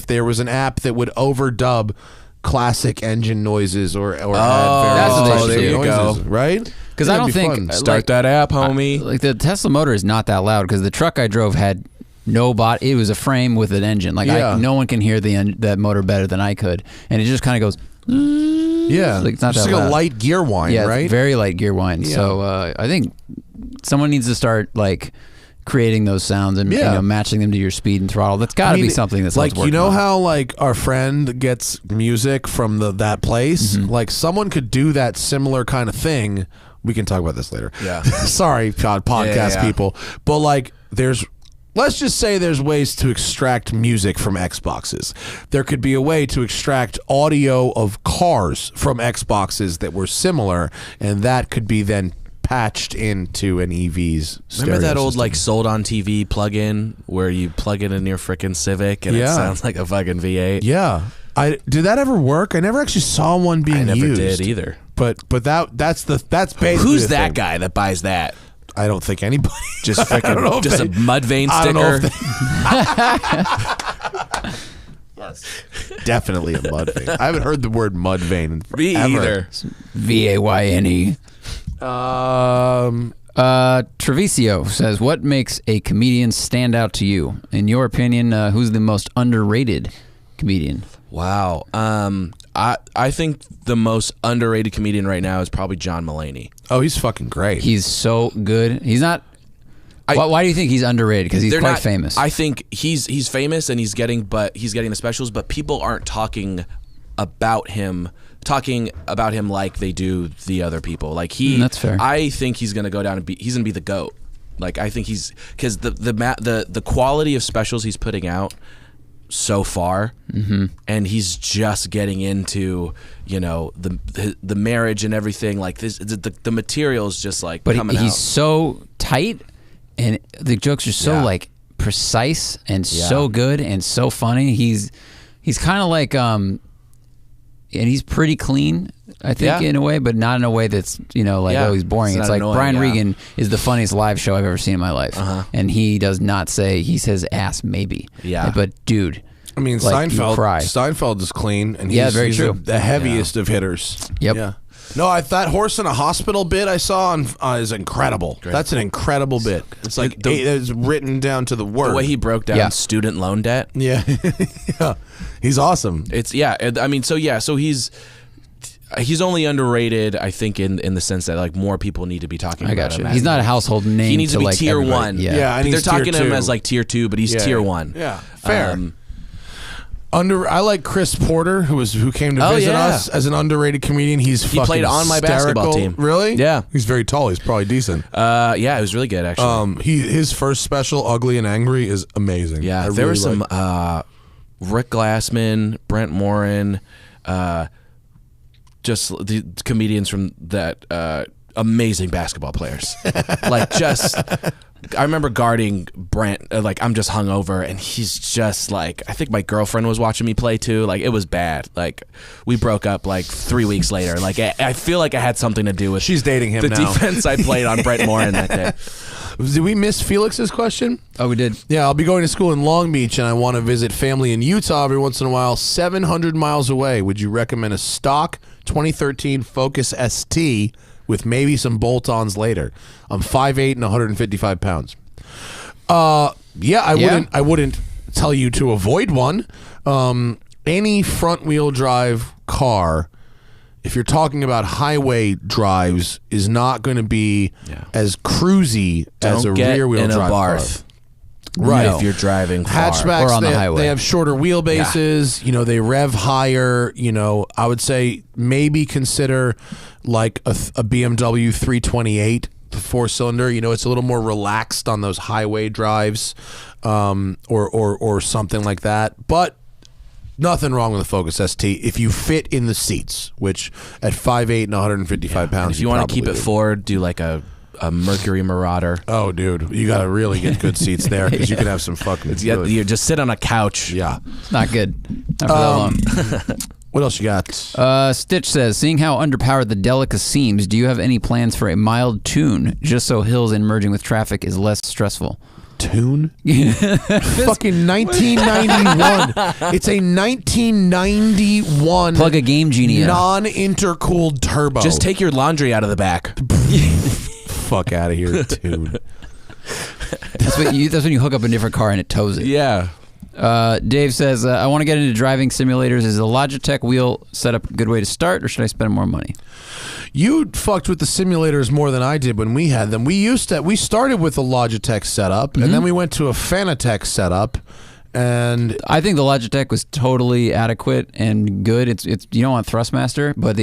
there was an app that would overdub classic engine noises or add that's what various they should types of do. noises, right? Because I don't think start that app, homie. Like the Tesla motor is not that loud, because the truck I drove had no bot. It was a frame with an engine. Like no one can hear that motor better than I could, and it just kind of goes. Yeah, like it's not just that like loud. a light gear whine, yeah, right? Very light gear whine. Yeah. So I think someone needs to start like creating those sounds and matching them to your speed and throttle. That's got to be something that's like, how like our friend gets music from that place. Mm-hmm. Like someone could do that similar kind of thing. We can talk about this later. Yeah. Sorry, podcast people, but like let's just say there's ways to extract music from Xboxes. There could be a way to extract audio of cars from Xboxes that were similar, and that could be then patched into an EV's stereo Remember that old system. like sold on TV plug-in where you plug it in your freaking Civic and it sounds like a fucking V8? Yeah. Did that ever work? I never actually saw one being used. I never did either. But that's basically Who's the that thing. guy that buys that? I don't think anybody. Just freaking, just a mud vein I don't know sticker. if Definitely a mud vein. I haven't heard the word mud vein in Me forever. either. VAYNE. Treviso says, what makes a comedian stand out to you? In your opinion, who's the most underrated comedian? Wow. I think the most underrated comedian right now is probably John Mulaney. Oh, he's fucking great. He's so good. He's not... why do you think he's underrated? Because he's quite famous. I think he's famous and he's getting the specials, but people aren't talking about him like they do the other people. Like that's fair. I think he's gonna go down and he's gonna be the GOAT. Like I think because the quality of specials he's putting out so far, and he's just getting into the marriage and everything. Like this, the material is just like coming out. He's so tight, and the jokes are so like precise and so good and so funny. He's kind of like and he's pretty clean, I think, in a way, but not in a way that's oh, he's boring. It's like annoying, Brian Regan is the funniest live show I've ever seen in my life, and he does not say, he says ass maybe, but dude, I mean, like, Seinfeld is clean, and he's, very true. The heaviest of hitters. Yep. Yeah. No, that horse in a hospital bit I saw is incredible. Great. That's an incredible bit. It's like it's written down to the word. The way he broke down student loan debt. Yeah, yeah, he's awesome. I mean, so he's only underrated, I think, in the sense that like more people need to be talking about him. He's not a household name. He needs to be like tier everybody. one. Yeah, and they're talking to him 2. as like tier 2, but he's tier 1. Yeah, fair. I like Chris Porter, who came to visit us as an underrated comedian. He played on my basketball team. Really? Yeah. He's very tall. He's probably decent. Yeah, it was really good actually. His first special, Ugly and Angry, is amazing. Yeah, there were some Rick Glassman, Brent Morin, just the comedians from that amazing basketball players. Like just. I remember guarding Brent, like I'm just hungover, and he's just like, I think my girlfriend was watching me play too. Like it was bad. Like we broke up like 3 weeks later. Like I feel like I had something to do with. She's dating him the now. defense I played on Brent Morin that day. Did we miss Felix's question? Oh, we did. Yeah, I'll be going to school in Long Beach, and I want to visit family in Utah every once in a while. 700 miles away. Would you recommend a stock 2013 Focus ST? With maybe some bolt-ons later. I'm 5'8" and 155 pounds. I wouldn't tell you to avoid one. Any front-wheel drive car, if you're talking about highway drives, is not going to be as cruisy as a rear-wheel drive car. Right, if you're driving far. Hatchbacks, or on the highway. They have shorter wheelbases. Yeah. They rev higher. I would say maybe consider like a BMW 328, the 4-cylinder. It's a little more relaxed on those highway drives, or something like that. But nothing wrong with the Focus ST if you fit in the seats, which at 5'8" and 155 pounds. And if you want to keep it forward, do like a Mercury Marauder. Oh, dude, you got to really get good seats there because you can have some fucking. You just sit on a couch. Yeah, it's not good. Not for that long. What else you got? Stitch says, seeing how underpowered the Delica seems, do you have any plans for a mild tune, just so hills and merging with traffic is less stressful? Tune? Fucking 1991. It's a 1991. Plug a Game Genie in. Non-intercooled turbo. Just take your laundry out of the back. Fuck out of here, Tune. That's when you hook up a different car and it tows it. Yeah. Dave says, I want to get into driving simulators. Is the Logitech wheel setup a good way to start, or should I spend more money? You fucked with the simulators more than I did when we had them. We started with a Logitech setup, and then we went to a Fanatec setup. And I think the Logitech was totally adequate and good. It's you don't want Thrustmaster, but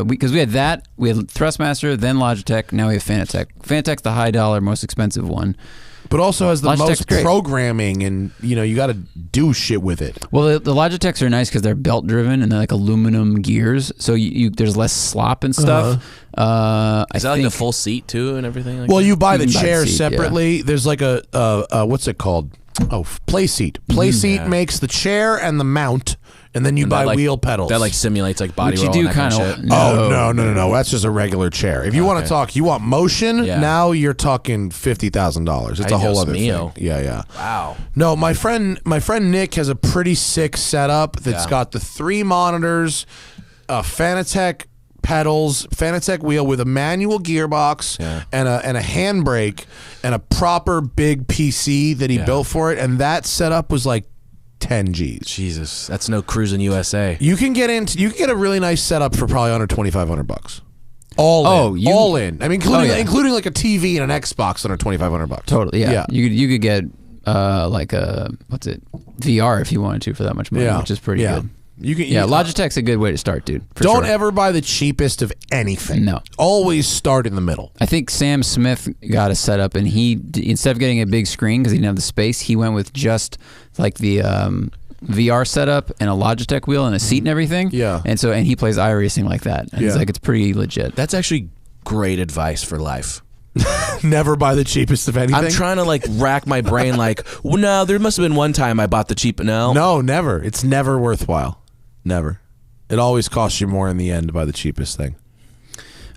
because we had Thrustmaster, then Logitech, now we have Fanatec. Fanatec's the high dollar, most expensive one. But also has the Logitech's most great. Programming, and you got to do shit with it. Well, the Logitechs are nice because they're belt driven and they're like aluminum gears, so there's less slop and stuff. Is that like the full seat too and everything? Like you buy the can buy the chair seat, separately. Yeah. There's like a what's it called? Oh, play seat. Play seat makes the chair and the mount and then you buy wheel pedals. That like simulates like body roll. Which you do kind of shit. shit. Oh no! That's just a regular chair. If you want to talk, you want motion. Yeah. Now you're talking $50,000. It's a whole other thing. Yeah. Wow. No, my friend Nick has a pretty sick setup that's got the 3 monitors, Fanatec pedals, Fanatec wheel with a manual gearbox and a handbrake and a proper big PC that he built for it, and that setup was like 10 G's. Jesus, that's no cruising USA. You can get a really nice setup for probably under $2,500. All in. I mean, including like a TV and an Xbox under $2,500. Totally. Yeah. You could get like a VR if you wanted to for that much money, which is pretty good. Logitech's a good way to start, dude. Don't ever buy the cheapest of anything. No. Always start in the middle. I think Sam Smith got a setup, and he, instead of getting a big screen because he didn't have the space, he went with just like the VR setup and a Logitech wheel and a seat and everything. Yeah. And he plays iRacing like that. And he's like, it's pretty legit. That's actually great advice for life. Never buy the cheapest of anything. I'm trying to like rack my brain like, well, no, there must have been one time I bought the cheap. No, never. It's never worthwhile. Never. It always costs you more in the end to buy the cheapest thing.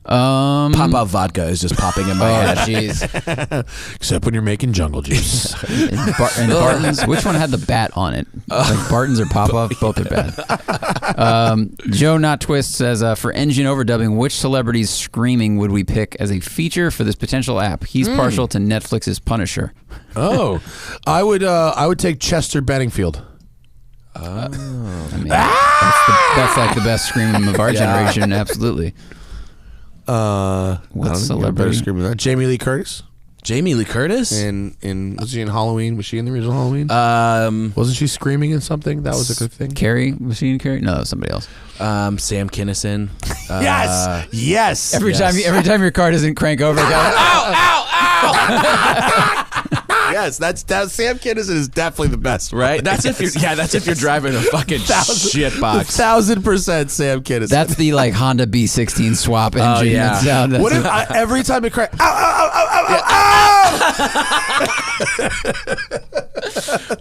Pop-Out vodka is just popping in my head. Jeez. Except when you're making jungle juice. and Barton's, which one had the bat on it? Like Barton's or Pop-Off? Both are bad. Joe Not Twist says, for engine overdubbing, which celebrity's screaming would we pick as a feature for this potential app? He's partial to Netflix's Punisher. Oh. I would take Chester Benningfield. I mean, that's like the best screaming of our generation, absolutely. What celebrity? Jamie Lee Curtis. Jamie Lee Curtis? Was she in Halloween? Was she in the original Halloween? Wasn't she screaming in something? That was a good thing. Carrie? Was she in Carrie? No, that was somebody else. Sam Kinison. Yes. Every time your car doesn't crank over, it goes, ow! Yes, that's Sam Kinison is definitely the best, right? That's if you're driving a fucking shit box. 1,000% Sam Kinison. That's the like Honda B16 swap engine. Oh, yeah. Sound. What if every time it cranks,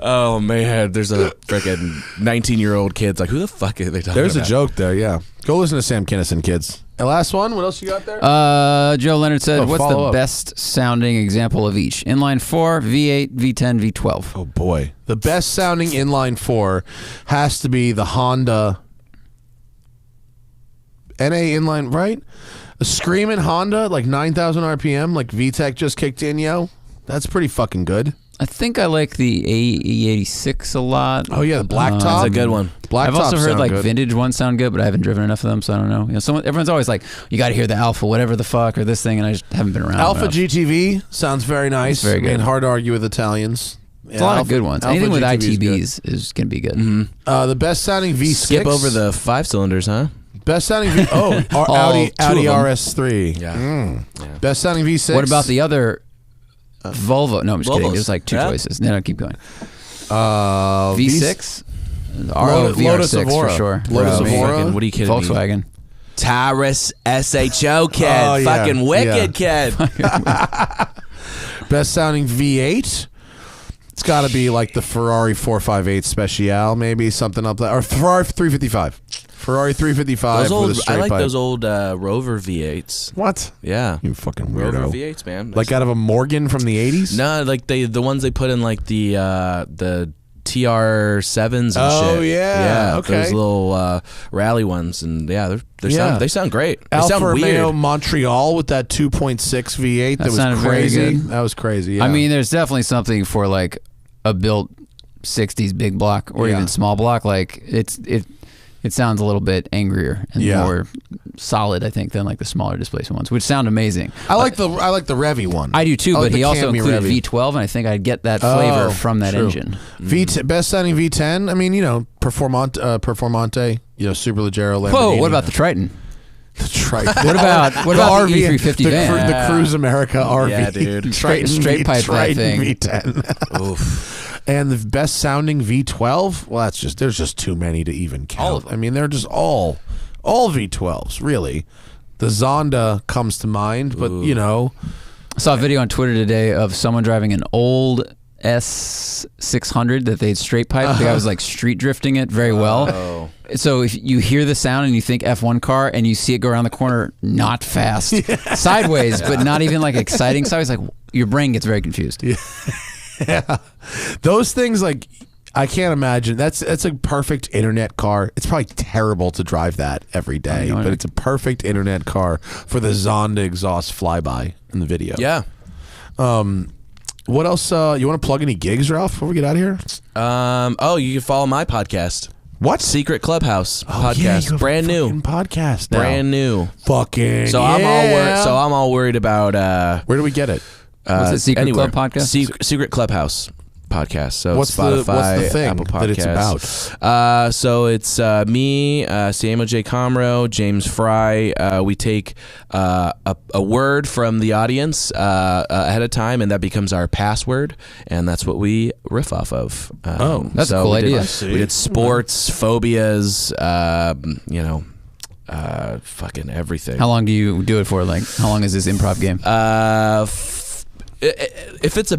Oh man, there's a freaking 19-year-old kid's like, who the fuck are they talking There's about? a joke there, yeah. Go listen to Sam Kinison, kids. And last one, what else you got there? Joe Leonard said, what's the up. best sounding example of each? Inline 4, V8, V10, V12. Oh boy. The best sounding inline 4 has to be the Honda NA inline, right? A screaming Honda, like 9,000 RPM, like VTEC just kicked in, yo. That's pretty fucking good. I think I like the AE86 a lot. Oh yeah, the black top. That's a good one. Black I've also tops heard sound like good. vintage ones sound good, but I haven't driven enough of them, so I don't know. You know, everyone's always like, you got to hear the Alpha, whatever the fuck, or this thing, and I just haven't been around. Alpha enough. GTV sounds very nice. Very good. And hard to argue with Italians. There's a lot of good ones. Alpha Anything with GTV ITBs is going to be good. Mm-hmm. The best sounding V6. Skip over the 5 cylinders, huh? Best sounding V. Audi two of them. RS3. Yeah. Best sounding V6. What about the other Volvo? No, I'm just kidding. Volvos. There's like 2 choices. No, keep going. V6? VR6 for sure. Lotus Fucking, Evora. what are you kidding me? Volkswagen. Tyrus SHO kid. Oh, yeah. Fucking wicked kid. Best sounding V8. It's got to be like the Ferrari 458 Speciale, maybe something up there, or Ferrari 355. Ferrari 355 with a straight I like pipe. those old Rover V8s. What? Yeah. You fucking Rover weirdo. V8s, man. Like out of a Morgan from the 80s? No, like the ones they put in like the TR7s and shit. Oh, yeah. Okay. Those little rally ones, and yeah, they sound great. They Alfa sound Romeo weird. Montreal with that 2.6 V8 that sounded was very crazy. good. That was crazy. Yeah. I mean, there's definitely something for like a built 60s big block or even small block. Like it sounds a little bit angrier and more solid, I think, than like the smaller displacement ones, which sound amazing. I like the Revy one. I do too, I like but he the also Camry included Revy. V12, and I think I'd get that flavor from that true. engine. Best sounding V10. I mean, Performante, Superleggero, Lamborghini. Whoa, what about the Triton? the Triton? What about the E350 van? The Cruise America RV. Yeah, dude. Straight pipe that Triton thing. V10. Oof. And the best sounding V12. Well, there's just too many to even count. All of them. I mean, they're just all V12s, really. The Zonda comes to mind, but I saw a video on Twitter today of someone driving an old S600 that they'd straight pipe. The guy was like street drifting it very well. So if you hear the sound and you think F1 car and you see it go around the corner, not fast, sideways, but not even like exciting sideways, like your brain gets very confused. Yeah. Those things, like, I can't imagine. That's a perfect internet car. It's probably terrible to drive that every day, but it's a perfect internet car for the Zonda exhaust flyby in the video. Yeah. What else? You want to plug any gigs, Ralph, before we get out of here? You can follow my podcast. What? Secret Clubhouse podcast. Yeah, you have brand a new fucking podcast now. Brand new. Fucking So I'm all worried about where do we get it? What's it, Secret Club podcast? Secret Clubhouse podcast. So what's Spotify, the thing Apple Podcasts. that it's about? So it's me, Samuel J. Comro, James Fry. We take a word from the audience ahead of time, and that becomes our password, and that's what we riff off of. That's a cool idea. We did sports, phobias, fucking everything. How long do you do it for? Like, how long is this improv game? If it's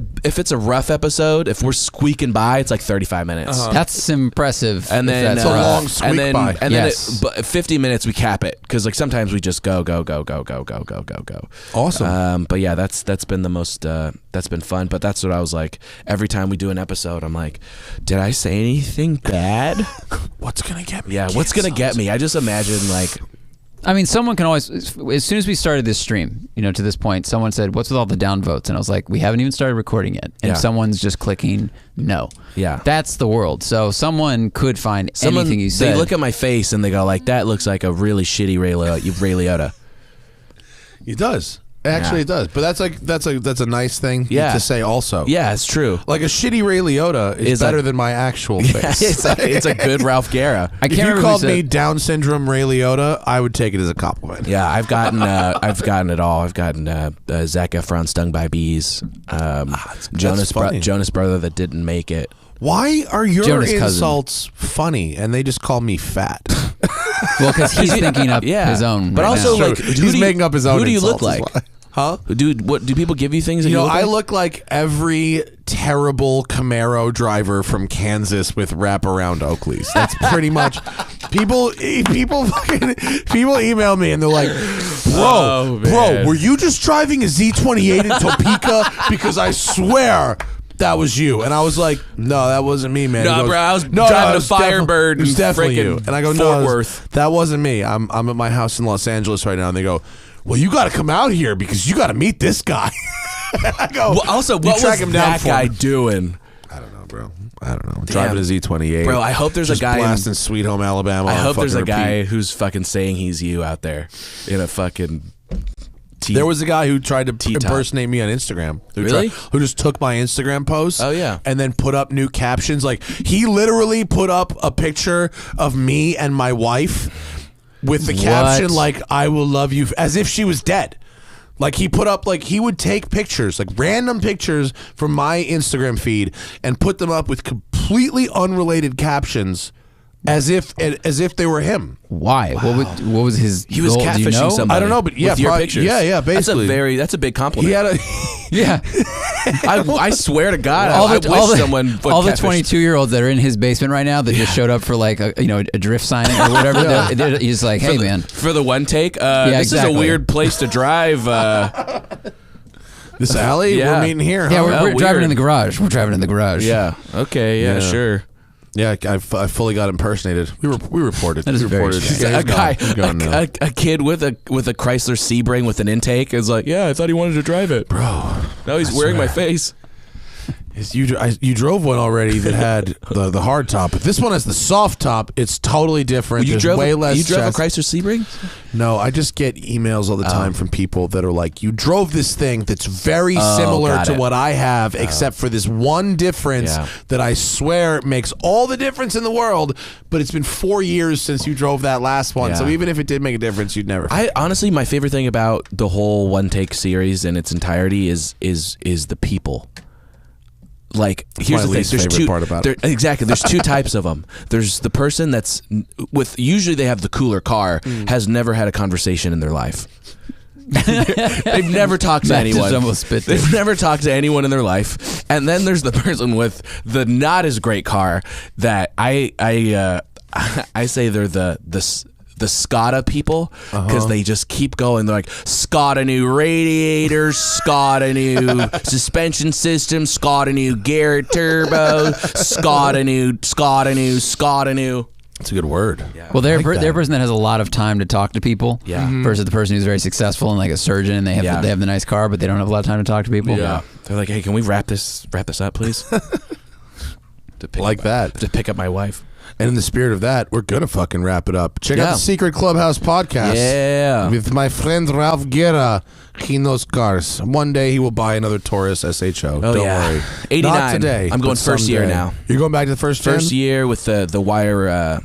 a rough episode, if we're squeaking by, it's like 35 minutes. That's impressive. And then that's a long squeak by. And Yes. then 50 minutes we cap it, because like sometimes we just go. Awesome. But yeah, that's been the most that's been fun. But that's what I was like, every time we do an episode, I'm like, did I say anything bad? What's gonna get me? Yeah, what's gonna get me? I just imagine like, I mean, someone can always, as soon as we started this stream, to this point, someone said, what's with all the downvotes? And I was like, we haven't even started recording yet. And Yeah. someo's just clicking no. Yeah. That's the world. So someone could find anything you said. They look at my face and they go like, that looks like a really shitty Ray Liotta. It does. Actually, it does. But that's a nice thing to say also. Yeah, it's true. Like a shitty Ray Liotta is better than my actual face. It's a good Ralph Guerra. I If can't you remember called who said- me Down syndrome Ray Liotta, I would take it as a compliment. Yeah, I've gotten it all. I've gotten Zac Efron stung by bees. Jonas Brother that didn't make it. Why are your Jonas' cousin. insults funny and they just call me fat? Well, because he's thinking up his own. But right also, now. like, He's making up his own. Who do you insults look like? as well. Huh? Dude, what do people give you things? That You know, look I like? look like every terrible Camaro driver from Kansas with wraparound Oakleys. That's pretty much. People email me and they're like, bro, were you just driving a Z28 in Topeka? Because I swear that was you. And I was like, no, that wasn't me, man. No, He goes, bro, I was it driving a was Firebird it was in definitely you. frickin' And I go, Fort no, Worth. that wasn't me. I'm at my house in Los Angeles right now. And they go, well, you got to come out here because you got to meet this guy. I go, Well, also, "You what track was him down that for guy me." doing? I don't know, bro. I don't know. Driving a Z28. Bro, I hope there's a just guy in- blasting Sweet Home Alabama. I on hope there's a fucking guy repeat. who's fucking saying he's you out there in a fucking. There was a guy who tried to T-top. impersonate me on Instagram. Really? Who just took my Instagram post. Oh, yeah. And then put up new captions. Like, he literally put up a picture of me and my wife with the caption, like, I will love you, as if she was dead. Like, he put up, like, he would take pictures, like random pictures from my Instagram feed and put them up with completely unrelated captions as if they were him. Why? What was his He was goal? Do you catfishing know? somebody. I don't know, but yeah, with your probably- pictures. yeah, basically. That's a big compliment. He had a... Yeah. I swear to God, I wish someone would all the catfish. 22-year-olds that are in his basement right now that just showed up for like a drift signing or whatever. He's like, hey man, for the one take. This exactly. is a weird place to drive. This alley? Yeah. We're meeting here. yeah, huh? we're driving weird. in the garage. We're driving in the garage. Yeah. Okay. Yeah. Yeah. Sure. Yeah, I fully got impersonated. We reported. That is we very reported. strange. Yeah, A guy, he's gone now. a kid with a Chrysler Sebring with an intake is like, yeah, I thought he wanted to drive it, Bro, Now he's wearing my face. you drove one already that had the hard top, but this one has the soft top. It's totally different. You There's way less. You drove a chest. Chrysler Sebring? No, I just get emails all the time from people that are like, you drove this thing that's very similar got to it. what I have, except for this one difference Yeah. that I swear makes all the difference in the world, but it's been 4 years since you drove that last one. Yeah. So even if it did make a difference, you'd never. I honestly, my favorite thing about the whole one take series in its entirety is the people. Like, here's my the thing. least There's favorite two, part about it. Exactly. There's two types of them. There's the person that's with, usually they have the cooler car, has never had a conversation in their life. They've never talked to Matt just anyone. almost spit They've there. never talked to anyone in their life. And then there's the person with the not as great car that I say they're the Skoda people because they just keep going. They're like, Skoda new radiators, Skoda new suspension system, Skoda new Guerra turbo, Skoda new. It's a good word. Yeah. Well, they're a person that has a lot of time to talk to people. Yeah. Versus the person who's very successful and like a surgeon, and they have the nice car, but they don't have a lot of time to talk to people. Yeah. They're like, hey, can we wrap this up, please? To pick up my wife. And in the spirit of that, we're gonna fucking wrap it up. Check out the Secret Clubhouse podcast. Yeah. With my friend Ralph Guerra. He knows cars. One day he will buy another Taurus SHO. Oh, Don't yeah. worry. 89. Not today. I'm going but first year someday. now. You're going back to the first gen? First year with the wire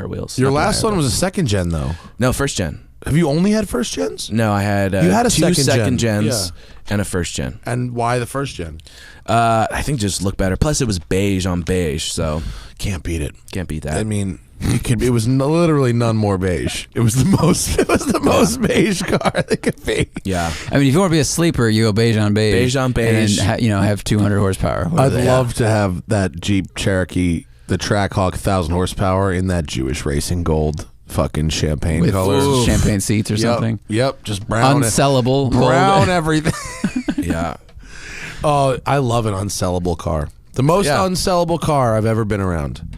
wheels. Your Not the last wire one was a second gen, though. No, first gen. Have you only had first gens? No, I had, You had a two second gen. gens and a first gen. And why the first gen? I think just look better. Plus, it was beige on beige, so Can't beat it. can't beat that. I mean, it was literally none more beige. It was the most. It was the most beige car they could be. Yeah. I mean, if you want to be a sleeper, you go beige on beige. Beige on beige. And then, have 200 horsepower. I'd love to have that Jeep Cherokee, the Trackhawk 1,000 horsepower in that Jewish racing gold fucking champagne with colors. champagne seats or something. Yep, just brown. Unsellable. Brown gold. everything. Yeah. Oh, I love an unsellable car. The most unsellable car I've ever been around.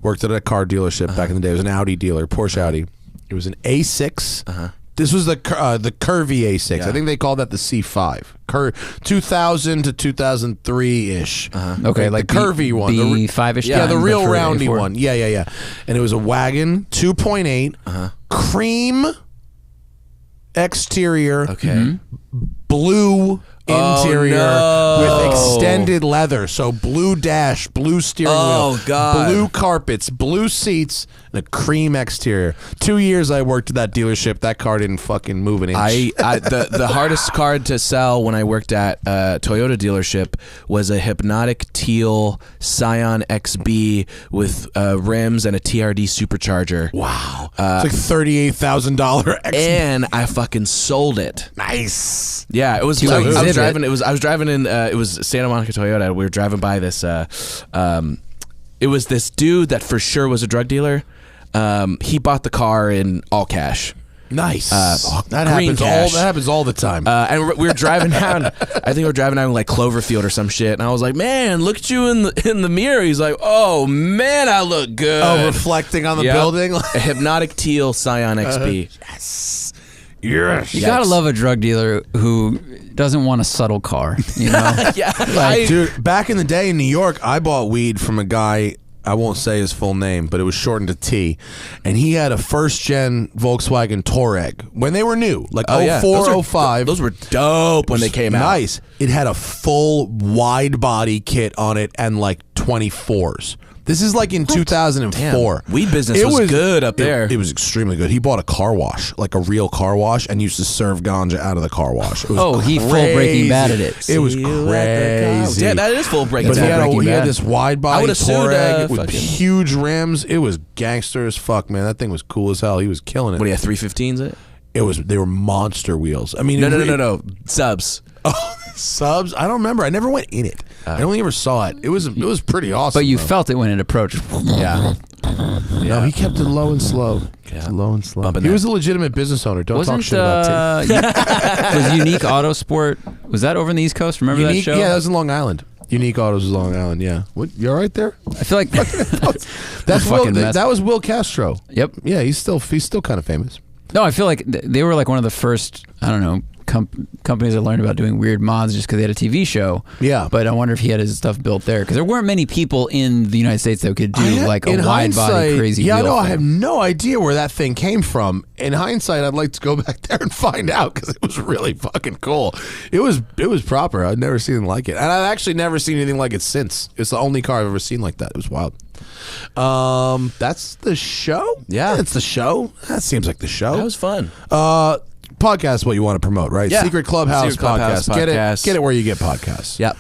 Worked at a car dealership back in the day. It was an Audi dealer, Porsche Audi. It was an A6. This was the curvy A6. I think they called that the C5. 2000 to 2003-ish. Okay, like the curvy one. The 5-ish. Yeah, the real for roundy A4. one. Yeah. And it was a wagon, 2.8, cream exterior, Okay. blue interior no. with extended leather. So blue dash, blue steering wheel, God. blue carpets, blue seats, and a cream exterior. 2 years I worked at that dealership. That car didn't fucking move an inch. The hardest car to sell when I worked at a Toyota dealership was a hypnotic teal Scion XB with rims and a TRD supercharger. Wow. It's like $38,000. And I fucking sold it. Nice. Yeah, it was. To I was exhibit. driving. I was driving in. It was Santa Monica Toyota. We were driving by this. It was this dude that for sure was a drug dealer. He bought the car in all cash. Nice. That green cash. happens all the time. And we were driving down. I think we were driving down like Cloverfield or some shit. And I was like, "Man, look at you in the mirror." He's like, "Oh man, I look good." Reflecting on the Yep. building. A hypnotic teal Scion XB. Yes. You gotta love a drug dealer who doesn't want a subtle car. You know, Yeah, Dude, back in the day in New York, I bought weed from a guy. I won't say his full name, but it was shortened to T. And he had a first-gen Volkswagen Touareg when they were new, like 04, 05. Those were dope when they came out. Nice. It had a full wide-body kit on it and like 24s. This is like in 2004. Damn. Weed business was good up there. It was extremely good. He bought a car wash, like a real car wash, and used to serve ganja out of the car wash. It was he full Breaking Bad'd it. It was See you at the crazy. Yeah, that is full Breaking But Bad. he had this wide I body would've sued, Touareg with fucking- huge rims. It was gangster as fuck, man. That thing was cool as hell. He was killing it. What do you have? 315s? They were monster wheels. I mean, No. Subs. Oh, subs. I don't remember. I never went in it. I only ever saw it. It was pretty awesome. But you though. felt it when it approached. Yeah. No, he kept it low and slow. Yeah. Low and slow. Bumping He that. was a legitimate business owner. Don't talk Wasn't shit about T. was Unique Autosport? Was that over in the East Coast? Remember Unique, that show? yeah, that was in Long Island. Unique Autos was Long Island. Yeah. What? You all right there? I feel like That's fucking Will. mess. That was Will Castro. Yep. Yeah, he's still kind of famous. No, I feel like they were like one of the first. I don't know. Companies that learned about doing weird mods just because they had a TV show. Yeah. But I wonder if he had his stuff built there because there weren't many people in the United States that could do like a In wide body hindsight, crazy. Yeah, wheel no, I thing. have no idea where that thing came from. In hindsight, I'd like to go back there and find out because it was really fucking cool. It was proper. I'd never seen anything like it, and I've actually never seen anything like it since. It's the only car I've ever seen like that. It was wild. That's the show. Yeah. It's the show. That seems like the show. That was fun. podcast is what you want to promote, right? Yeah. Secret Clubhouse Secret Clubhouse podcast. Get it where you get podcasts. Yep.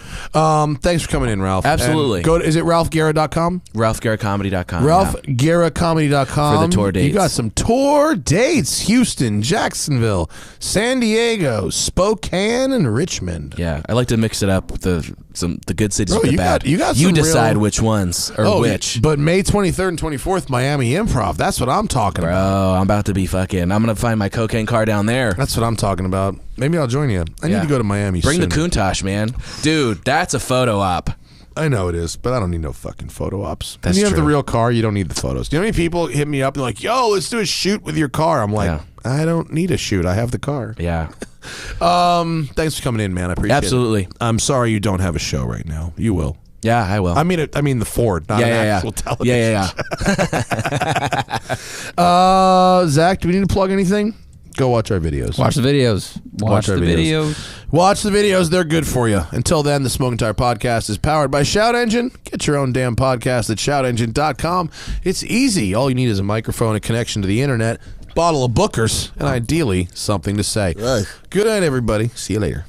Thanks for coming in, Ralph. Absolutely. And is it RalphGuerra.com? RalphGuerraComedy.com. RalphGuerraComedy.com. For the tour dates. You got some tour dates. Houston, Jacksonville, San Diego, Spokane, and Richmond. Yeah, I like to mix it up with the good cities with the bad. You decide which ones or which. But May 23rd and 24th, Miami Improv. That's what I'm talking about. Bro, I'm about to be fucking. I'm gonna find my cocaine car down there. That's what I'm talking about. Maybe I'll join you. I need to go to Miami Bring soon. the Countach, man. Dude, that's a photo op. I know it is, but I don't need no fucking photo ops. That's when you have true. the real car, you don't need the photos. Do you know how many people hit me up and like, yo, let's do a shoot with your car? I'm like, I don't need a shoot. I have the car. Yeah. Thanks for coming in, man. I appreciate it. Absolutely. I'm sorry you don't have a show right now. You will. Yeah, I will. I mean the Ford, not an actual television. Yeah. Zach, do we need to plug anything? Go watch our videos. Watch the videos. Watch our the videos. Watch the videos. They're good for you. Until then, the Smoking Tire Podcast is powered by Shout Engine. Get your own damn podcast at shoutengine.com. It's easy. All you need is a microphone, a connection to the internet, bottle of Bookers, and ideally something to say. Good night, everybody. See you later.